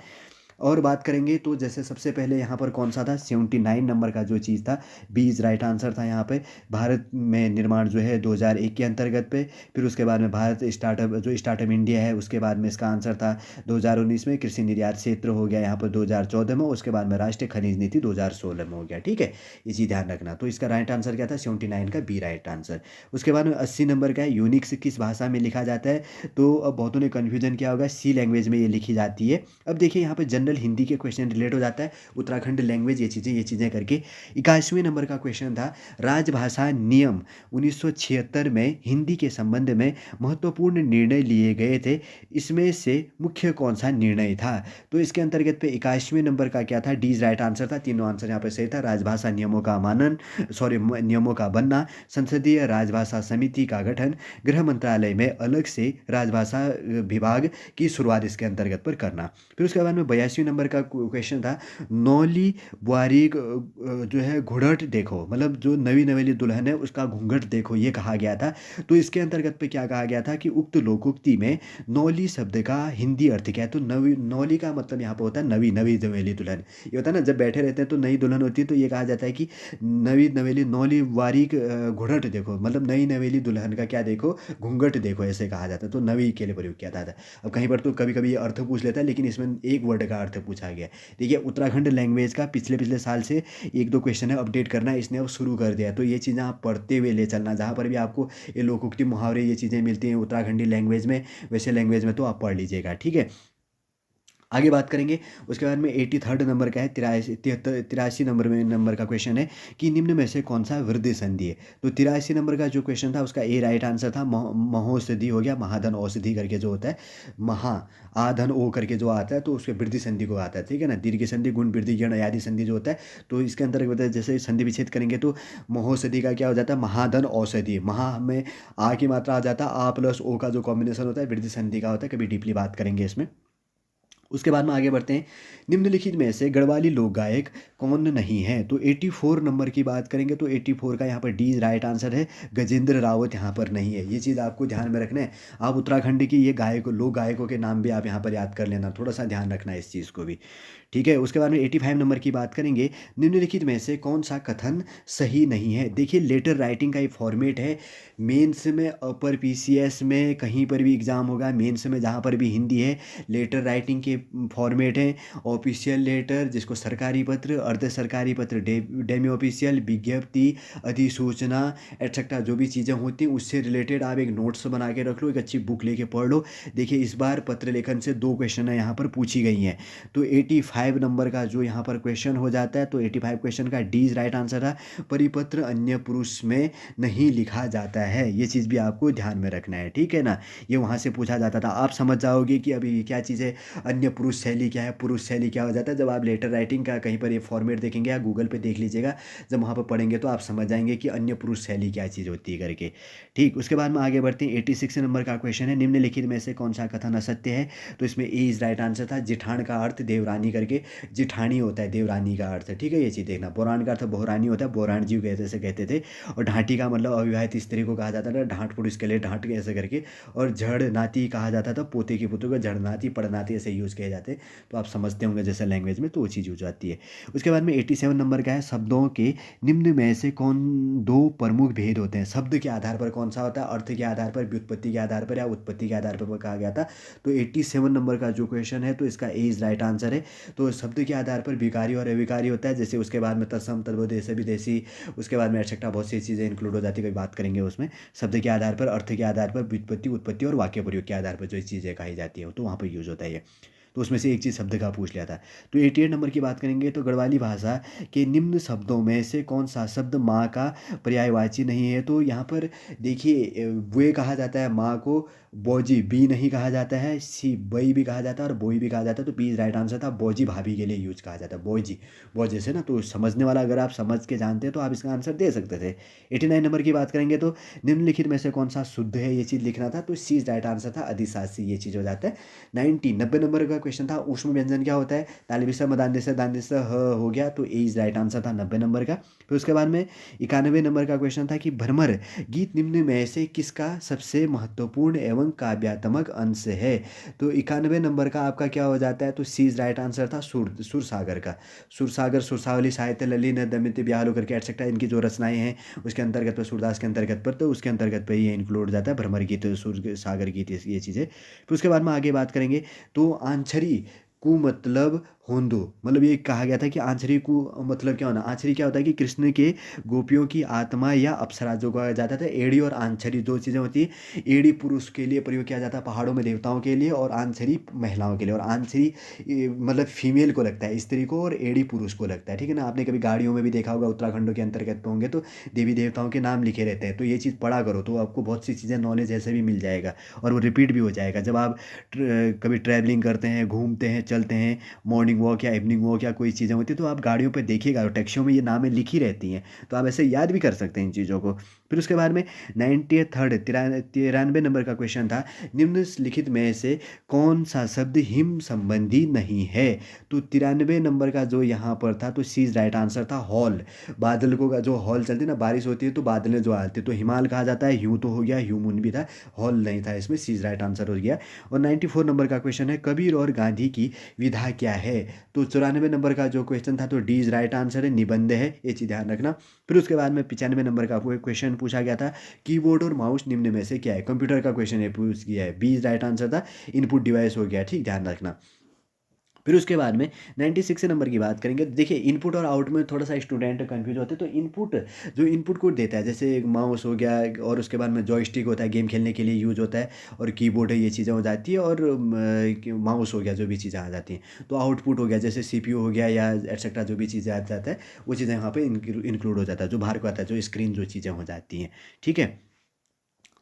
Speaker 1: और बात करेंगे तो जैसे सबसे पहले यहाँ पर कौन सा था, 79 नंबर का जो चीज़ था, बी इज़ राइट आंसर था यहाँ पे। भारत में निर्माण जो है 2001 के अंतर्गत पे, फिर उसके बाद में भारत स्टार्टअप जो स्टार्टअप इंडिया है, उसके बाद में इसका आंसर था 2019 में कृषि निर्यात क्षेत्र हो गया यहाँ पर 2014 में, उसके बाद में राष्ट्रीय खनिज नीति 2016 में हो गया। ठीक है, ये चीज़ ध्यान रखना। तो इसका राइट आंसर क्या था, 79 का बी राइट आंसर। उसके बाद में 80 नंबर का है, यूनिक्स किस भाषा में लिखा जाता है। तो अब बहुतों ने कन्फ्यूजन किया होगा, सी लैंग्वेज में ये लिखी जाती है। अब देखिए यहाँ पे जनरल हिंदी के क्वेश्चन रिलेट हो जाता है, उत्तराखंड लैंग्वेज, ये चीज़ें करके। 81वें नंबर का क्वेश्चन था, राजभाषा नियम 1976 में हिंदी के संबंध में महत्वपूर्ण निर्णय लिए गए थे, इसमें से मुख्य कौन सा निर्णय था। तो इसके अंतर्गत पे 81वें नंबर का क्या था, डी राइट आंसर था। तीनों आंसर यहाँ पे सही था। राजभाषा नियमों का मानन, नियमों का बनना, संसदीय राजभाषा समिति का गठन, गृह मंत्रालय में अलग से राजभाषा विभाग की शुरुआत इसके अंतर्गत पर करना। फिर उसके बाद में 82 नंबर का क्वेश्चन था, नौली वारिक जो है घूंघट देखो, मतलब जो नवी नवेली दुल्हन है उसका घूंघट देखो, ये कहा गया था। तो इसके अंतर्गत पे क्या कहा गया था कि उक्त लोकोक्ति में नौली शब्द का हिंदी अर्थ क्या है। तो नवी, नौली का मतलब यहाँ पर होता है नवी नवेली दुल्हन। ये होता है ना, जब बैठे रहते हैं तो नई दुल्हन होती है, तो ये कहा जाता है कि नवी नवेली नौली वारिक घूंघट देखो, मतलब नई नवेली दुल्हन का क्या देखो, घूंघट देखो, ऐसे कहा जाता है। तो नवी के लिए प्रयोग किया जाता है। अब कहीं पर तो कभी कभी ये अर्थ पूछ लेता है, लेकिन इसमें एक वर्ड का अर्थ पूछा गया। देखिए उत्तराखंड लैंग्वेज का पिछले साल से एक दो क्वेश्चन है अपडेट करना, इसने अब शुरू कर दिया है। तो ये चीज़ें आप पढ़ते हुए ले चलना, जहाँ पर भी आपको ये लोकोक्ति मुहावरे ये चीज़ें मिलती हैं उत्तराखंडी लैंग्वेज में, वैसे लैंग्वेज में तो आप पढ़ लीजिएगा। ठीक है, आगे बात करेंगे। उसके बाद में 83rd नंबर का है, 83 नंबर का क्वेश्चन है कि निम्न में से कौन सा वृद्धि संधि है। तो 83 नंबर का जो क्वेश्चन था उसका ए राइट आंसर था। महोषधि हो गया, महाधन औषधि करके जो होता है, महा आधन ओ करके जो आता है, तो उसके वृद्धि संधि को आता है। ठीक है ना, दीर्घ संधि, गुण वृद्धि गण आदि संधि जो होता है, तो इसके अंतर्गत जैसे संधि विच्छेद करेंगे तो महोषधि का क्या हो जाता है, महाधन औषधि। महा में आ की मात्रा आ जाता है, आ प्लस ओ का जो कॉम्बिनेशन होता है वृद्धि संधि का होता है। कभी डीपली बात करेंगे इसमें। उसके बाद में आगे बढ़ते हैं, निम्नलिखित में से गढ़वाली लोक गायक कौन नहीं है। तो 84 नंबर की बात करेंगे तो 84 का यहाँ पर डी राइट आंसर है। गजेंद्र रावत यहाँ पर नहीं है, ये चीज़ आपको ध्यान में रखना है। आप उत्तराखंड की ये लोक गायकों के नाम भी आप यहाँ पर याद कर लेना, थोड़ा सा ध्यान रखना है इस चीज़ को भी। ठीक है, उसके बाद में 85 नंबर की बात करेंगे, निम्नलिखित में से कौन सा कथन सही नहीं है। देखिए लेटर राइटिंग का एक फॉर्मेट है, मेंस में, अपर पीसीएस में, कहीं पर भी एग्जाम होगा, मेंस में जहाँ पर भी हिंदी है, लेटर राइटिंग के फॉर्मेट हैं। ऑफिशियल लेटर, जिसको सरकारी पत्र, अर्ध सरकारी पत्र, डेमी ऑफिशियल, विज्ञप्ति, अधिसूचना एटसेट्रा, जो भी चीज़ें होती हैं उससे रिलेटेड आप एक नोट्स बना के रख लो, एक अच्छी बुक लेके पढ़ लो। देखिए इस बार पत्र लेखन से 2 क्वेश्चन है यहाँ पर पूछी गई हैं। तो 85 नंबर का जो यहाँ पर क्वेश्चन हो जाता है, तो 85 क्वेश्चन का डी राइट आंसर है। परिपत्र अन्य पुरुष में नहीं लिखा जाता है, ये चीज़ भी आपको ध्यान में रखना है। ठीक है ना, ये वहाँ से पूछा जाता था। आप समझ जाओगे कि अभी क्या चीज़ है, अन्य पुरुष शैली क्या है, पुरुष शैली क्या हो जाता है। जब आप लेटर राइटिंग का कहीं पर ये फॉर्मेट देखेंगे या गूगल पे देख लीजिएगा, जब वहाँ पर पढ़ेंगे तो आप समझ जाएंगे कि अन्य पुरुष शैली क्या चीज़ होती है करके। ठीक, उसके बाद में आगे बढ़ते हैं। 86 नंबर का क्वेश्चन है, निम्नलिखित में से कौन सा कथन असत्य है। तो इसमें ए इज राइट आंसर था। जिठान का अर्थ देवरानी करके, जिठानी होता है देवरानी का अर्थ। ठीक है, ये चीज़ देखना। बोरान का अर्थ बहुरानी होता है, बोरान जी कहते से कहते थे। और ढांटी का मतलब अविवाहित स्त्री को कहा जाता था, ढांट पुरुष के लिए ढांट ऐसे करके। और झड़ नाती कहा जाता था, पोते के पुत्र को झड़नाती पड़नाती ऐसे यूज़ किए जाते। तो आप समझते होंगे जैसे लैंग्वेज में, तो वो चीज़ यूज जाती है। उसके बाद में 87 नंबर का है, शब्दों के निम्न में से कौन 2 प्रमुख भेद होते हैं। शब्द के आधार पर कौन सा होता है, अर्थ के आधार पर, व्युत्पत्ति के आधार पर या उत्पत्ति के आधार पर कहा गया था। तो 87 नंबर का जो क्वेश्चन है, तो इसका ए इज राइट आंसर है। तो शब्द के आधार पर विकारी और अविकारी होता है, जैसे उसके बाद में तत्सम, तद्भव, विदेशी, उसके बाद में एटसेट्रा, बहुत सी चीज़ें इंक्लूड हो जाती है, कोई बात करेंगे उसमें। शब्द के आधार पर, अर्थ के आधार पर, व्युत्पत्ति, उत्पत्ति और वाक्य प्रयोग के आधार पर जो चीज़ें कही जाती है, तो वहाँ पर यूज होता है ये। तो उसमें से एक चीज़ शब्द का पूछ लिया था। तो 88 नंबर की बात करेंगे तो गढ़वाली भाषा के निम्न शब्दों में से कौन सा शब्द माँ का पर्यायवाची नहीं है। तो यहाँ पर देखिए वे कहा जाता है माँ को, बोजी बी नहीं कहा जाता है, सी बई भी कहा जाता है और बोई भी कहा जाता है। तो बी राइट आंसर था। बोजी भाभी के लिए यूज कहा जाता है, बोजी बोझे से ना। तो समझने वाला अगर आप समझ के जानते हैं तो आप इसका आंसर दे सकते थे। 89 नंबर की बात करेंगे तो निम्नलिखित में से कौन सा शुद्ध है, ये चीज़ लिखना था। तो सी राइट आंसर था, अधिशासी, ये चीज़ हो जाता है। 90 नंबर का क्वेश्चन था ऊष्म व्यंजन क्या होता है, तालव्य मदान्य से दान्य से ह हो गया, तो ए इज राइट आंसर था 90 नंबर का। फिर उसके बाद में 91 नंबर का क्वेश्चन था कि भ्रमर गीत निम्न में से किसका सबसे महत्वपूर्ण एवं काव्यात्मक अंश है। तो 91 नंबर का आपका क्या हो जाता है, तो सी इज राइट आंसर था सुरसागर का। सुरसागर, सुरसावली, साहित्य, ललित, दमयंती, ब्याह करके एटसेट्रा, इनकी जो रचनाएं हैं उसके अंतर्गत पर, सूरदास के अंतर्गत पर, तो उसके अंतर्गत पर ये इंक्लूड हो जाता है भ्रमर गीत, सुर सागर गीत, ये चीज़ें। फिर उसके बाद में आगे बात करेंगे तो आंछरी कु मतलब होंदो, मतलब ये कहा गया था कि आंछरी को मतलब क्या होना, आंछरी क्या होता है कि कृष्ण के गोपियों की आत्मा या अप्सरा जो कहा जाता था। एड़ी और आंछरी दो चीज़ें होती है। एड़ी पुरुष के लिए प्रयोग किया जाता है पहाड़ों में देवताओं के लिए, और आंछरी महिलाओं के लिए। और आंछरी मतलब फीमेल को लगता है, स्त्री को, और एड़ी पुरुष को लगता है, ठीक है ना। आपने कभी गाड़ियों में भी देखा होगा, उत्तराखंडों के अंतर्गत पे होंगे तो देवी देवताओं के नाम लिखे रहते हैं, तो ये चीज़ पढ़ा करो तो आपको बहुत सी चीज़ें नॉलेज ऐसे भी मिल जाएगा, और वो रिपीट भी हो जाएगा जब आप कभी ट्रैवलिंग करते हैं, घूमते हैं, चलते हैं, मॉर्निंग वॉक या इवनिंग वॉक या कोई चीज़ें होती है, तो आप गाड़ियों पे देखिएगा टैक्सियों में ये नामें लिखी रहती हैं, तो आप ऐसे याद भी कर सकते हैं इन चीज़ों को। फिर उसके बाद में 93 नंबर का क्वेश्चन था, निम्नलिखित में से कौन सा शब्द हिम संबंधी नहीं है। तो 93 नंबर का जो यहाँ पर था, तो सी राइट आंसर था हॉल। बादल को जो हॉल चलती है ना, बारिश होती है तो बादलें जो आती है, तो हिमाल कहा जाता है, ह्यू तो हो गया, ह्यूमन भी था, हॉल नहीं था इसमें, सी राइट आंसर हो गया। और 94 नंबर का क्वेश्चन है, कबीर और गांधी की विधा क्या है। तो 94 नंबर का जो क्वेश्चन था, तो डी इज राइट आंसर है, निबंध है, ये चीज़ ध्यान रखना। फिर उसके बाद में 95 नंबर का क्वेश्चन पूछा गया था, कीबोर्ड और माउस निम्न में से क्या है। कंप्यूटर का क्वेश्चन है, पूछ गया है, बी इज राइट आंसर था, इनपुट डिवाइस हो गया, ठीक, ध्यान रखना। फिर उसके बाद में 96 नंबर की बात करेंगे। देखिए इनपुट और आउट में थोड़ा सा स्टूडेंट कंफ्यूज होते हैं, तो इनपुट जो इनपुट कोड देता है, जैसे माउस हो गया, और उसके बाद में जॉयस्टिक होता है, गेम खेलने के लिए यूज होता है, और कीबोर्ड है, ये चीज़ें हो जाती है, और माउस हो गया, जो भी चीज़ें आ जाती हैं। तो आउटपुट हो गया, जैसे सीपीयू हो गया या एटसेट्रा, जो भी चीज़ें आ जाता है वो चीज़ें यहाँ पे इंक्लूड हो जाता है, जो बाहर को आता है, जो स्क्रीन जो चीज़ें हो जाती हैं, ठीक है।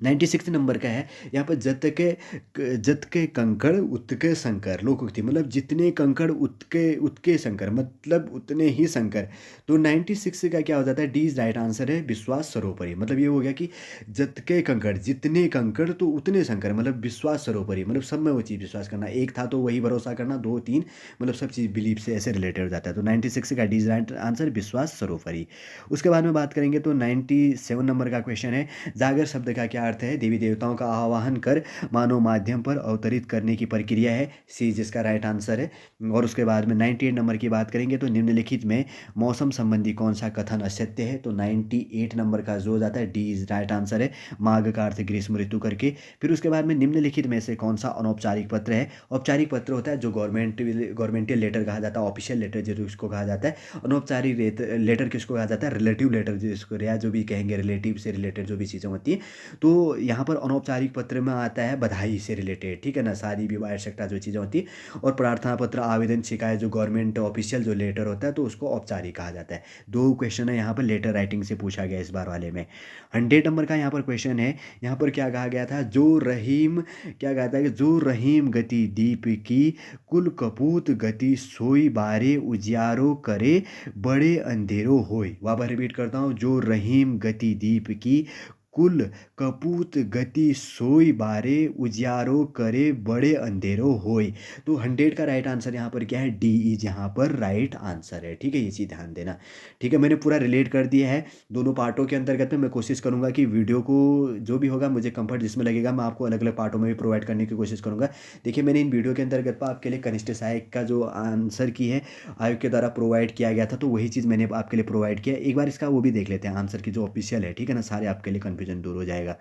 Speaker 1: 96 नंबर का है यहाँ पर, जत के कंकड़ उत्के शंकर, लोकोक्ति, मतलब जितने कंकड़ उत्के शंकर, मतलब उतने ही शंकर। तो 96 का क्या हो जाता है, डी इज राइट आंसर है, विश्वास सर्वोपरि। मतलब ये हो गया कि जत के कंकड़, जितने कंकड़ तो उतने शंकर, मतलब विश्वास सर्वोपरि, मतलब सब में वो चीज़ विश्वास करना, एक था तो वही भरोसा करना, दो तीन, मतलब सब चीज़ बिलीव से ऐसे रिलेटेड हो जाता है। तो 96 का डी इज राइट आंसर, विश्वास सर्वोपरि। उसके बाद में बात करेंगे तो 97 नंबर का क्वेश्चन है, जागर शब्द का क्या अर्थ है। देवी देवताओं का आवाहन कर मानव माध्यम पर अवतरित करने की प्रक्रिया है, सी जिसका राइट आंसर है। और उसके बाद में 98 नंबर की बात करेंगे तो निम्नलिखित में मौसम संबंधी कौन सा कथन असत्य है। तो 98 नंबर का जो जाता है, डी इज राइट आंसर है, माघ का अर्थ ग्रीष्म ऋतु करके। फिर उसके बाद में निम्नलिखित में से कौन सा अनौपचारिक पत्र है। औपचारिक पत्र होता है जो गवर्नमेंटल लेटर कहा जाता है, ऑफिशियल लेटर जिसको कहा जाता है। अनौपचारिक लेटर किसको कहा जाता है, रिलेटिव लेटर जिसको, या जो भी कहेंगे रिलेटिव से रिलेटेड जो भी चीज़ें होती हैं। तो यहाँ पर अनौपचारिक पत्र में आता है बधाई से रिलेटेड, ठीक है ना, शादी विवाह एक्सेट्रा जो चीज़ें होती है। और प्रार्थना पत्र, आवेदन, शिकायत, जो गवर्नमेंट ऑफिशियल जो लेटर होता है, तो उसको औपचारिक कहा जाता है। दो क्वेश्चन है यहाँ पर लेटर राइटिंग से पूछा गया इस बार वाले में। 100 नंबर का यहाँ पर क्वेश्चन है, यहाँ पर क्या कहा गया था, जो रहीम, क्या कहा था कि जो रहीम गति दीप की, कुल कपूत गति सोई बारे उजियारो करे, बड़े अंधेरो होय। वापस रिपीट करता हूँ, जो रहीम गति दीप की, कुल कपूत गति सोई बारे उजियारो करे, बड़े अंधेरो होय। तो 100 का राइट आंसर यहाँ पर क्या है, डी इज यहाँ पर राइट आंसर है, ठीक है, ये चीज़ ध्यान देना, ठीक है। मैंने पूरा रिलेट कर दिया है दोनों पार्टों के अंतर्गत में। मैं कोशिश करूँगा कि वीडियो को जो भी होगा, मुझे कंफर्ट जिसमें लगेगा, मैं आपको अलग अलग पार्टों में भी प्रोवाइड करने की कोशिश करूँगा। देखिए मैंने इन वीडियो के अंतर्गत पर आपके लिए कनिष्ठ सहायक का जो आंसर की है, आयोग के द्वारा प्रोवाइड किया गया था, तो वही चीज़ मैंने आपके लिए प्रोवाइड किया। एक बार इसका वो भी देख लेते हैं, आंसर की जो ऑफिशियल है, ठीक है ना, सारे आपके लिए कन्फ्यूजन दूर हो जाएगा।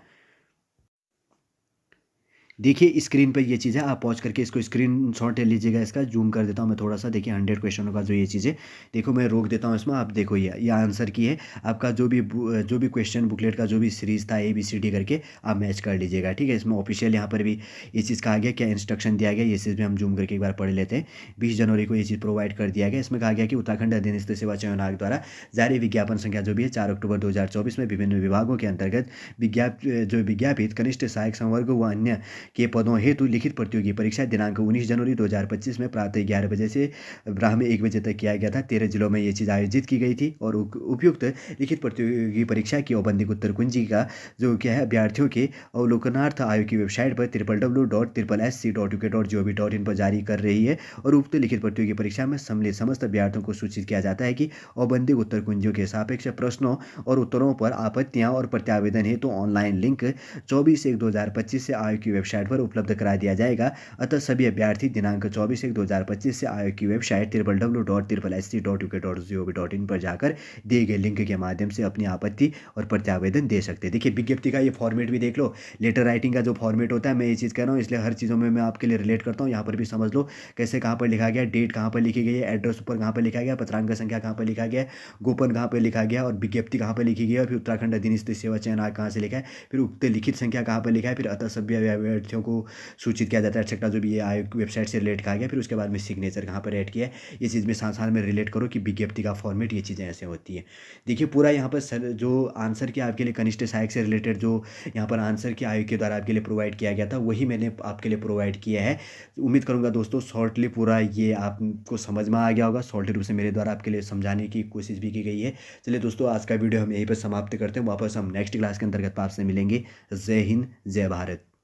Speaker 1: देखिए स्क्रीन पर ये चीज़ है, आप पॉज करके इसको स्क्रीन शॉट ले लीजिएगा। इसका जूम कर देता हूँ मैं थोड़ा सा। देखिए 100 क्वेश्चनों का जो ये चीज़ है, देखो मैं रोक देता हूँ इसमें, आप देखो ये आंसर की है। आपका जो भी क्वेश्चन बुकलेट का जो भी सीरीज़ था ABCD करके, आप मैच कर लीजिएगा, ठीक है। इसमें ऑफिशियल यहाँ पर भी ये चीज़ कहा गया, क्या इंस्ट्रक्शन दिया गया, ये चीज़ भी हम जूम करके एक बार पढ़ लेते हैं। 20 जनवरी को ये चीज़ प्रोवाइड कर दिया गया। इसमें कहा गया कि उत्तराखंड अधीनस्थ सेवा चयन आयोग द्वारा जारी विज्ञापन संख्या जो भी है 4 अक्टूबर 2024 में विभिन्न विभागों के अंतर्गत विज्ञापित कनिष्ठ सहायक संवर्ग व अन्य के पदों हेतु लिखित प्रतियोगी परीक्षा दिनांक 19 जनवरी 2025 में प्रातः 11 बजे से ब्राह में 1 बजे तक किया गया था। 13 जिलों में ये चीज़ आयोजित की गई थी और उपयुक्त लिखित प्रतियोगी परीक्षा की औपबंधिक उत्तर कुंजी का जो क्या है अभ्यर्थियों के अवलोकनार्थ आयोग की वेबसाइट पर www.sc.uk.gov.in पर जारी कर रही है और उक्त लिखित प्रतियोगी परीक्षा में सम्मिलित समस्त अभ्यर्थियों को सूचित किया जाता है कि औपबंधिक उत्तर कुंजियों के सापेक्ष प्रश्नों और उत्तरों पर आपत्तियां और प्रत्यावेदन हेतु ऑनलाइन लिंक 24/1/2025 से आयोग की वेबसाइट पर उपलब्ध करा दिया जाएगा। अतः सभी अभ्यर्थी दिनांक 24/1/2025 से आयोग की वेबसाइट www.sc.uk.gov.in पर जाकर दिए गए लिंक के माध्यम से अपनी आपत्ति और प्रत्यावेदन दे सकते हैं। देखिए विज्ञप्ति का ये फॉर्मेट भी देख लो, लेटर राइटिंग का जो फॉर्मेट होता है, मैं ये चीज़ कह रहा हूँ इसलिए हर चीज़ों में मैं आपके लिए रिलेट करता हूँ। यहाँ पर भी समझ लो कैसे कहाँ पर लिखा गया, डेट कहाँ पर लिखी गई है, एड्रेस ऊपर कहाँ पर लिखा गया, पत्रांक संख्या कहाँ पर लिखा गया है, गोपन कहाँ पर लिखा गया और विज्ञप्ति कहाँ पर लिखी गई है, फिर उत्तराखंड अधिनिस्थ सेवा चयन आयोग कहाँ से लिखा है, फिर उक्त लिखित संख्या कहाँ पर लिखा है, फिर अतः सभी अभ्यर्थियों को सूचित किया जाता है एक्सेट्रा जो भी ये आयोग वेबसाइट से रिलेट कहा गया, फिर उसके बाद में सिग्नेचर कहाँ पर ऐड किया है। ये चीज़ में साथ साथ में रिलेट करो कि विज्ञप्ति का फॉर्मेट ये चीज़ें ऐसे होती है। देखिए पूरा यहाँ पर सर जो आंसर किया आपके लिए कनिष्ठ सहायक से रिलेटेड जो यहाँ पर आंसर किया आयोग के द्वारा आपके लिए प्रोवाइड किया गया था वही मैंने आपके लिए प्रोवाइड किया है। उम्मीद करूँगा दोस्तों शॉर्टली पूरा ये आपको समझ में आ गया होगा, शॉर्टली रूप से मेरे द्वारा आपके लिए समझाने की कोशिश भी की गई है। चलिए दोस्तों आज का वीडियो हम यहीं पर समाप्त करते हैं, वापस हम नेक्स्ट क्लास के अंतर्गत आपसे मिलेंगे। जय हिंद, जय भारत।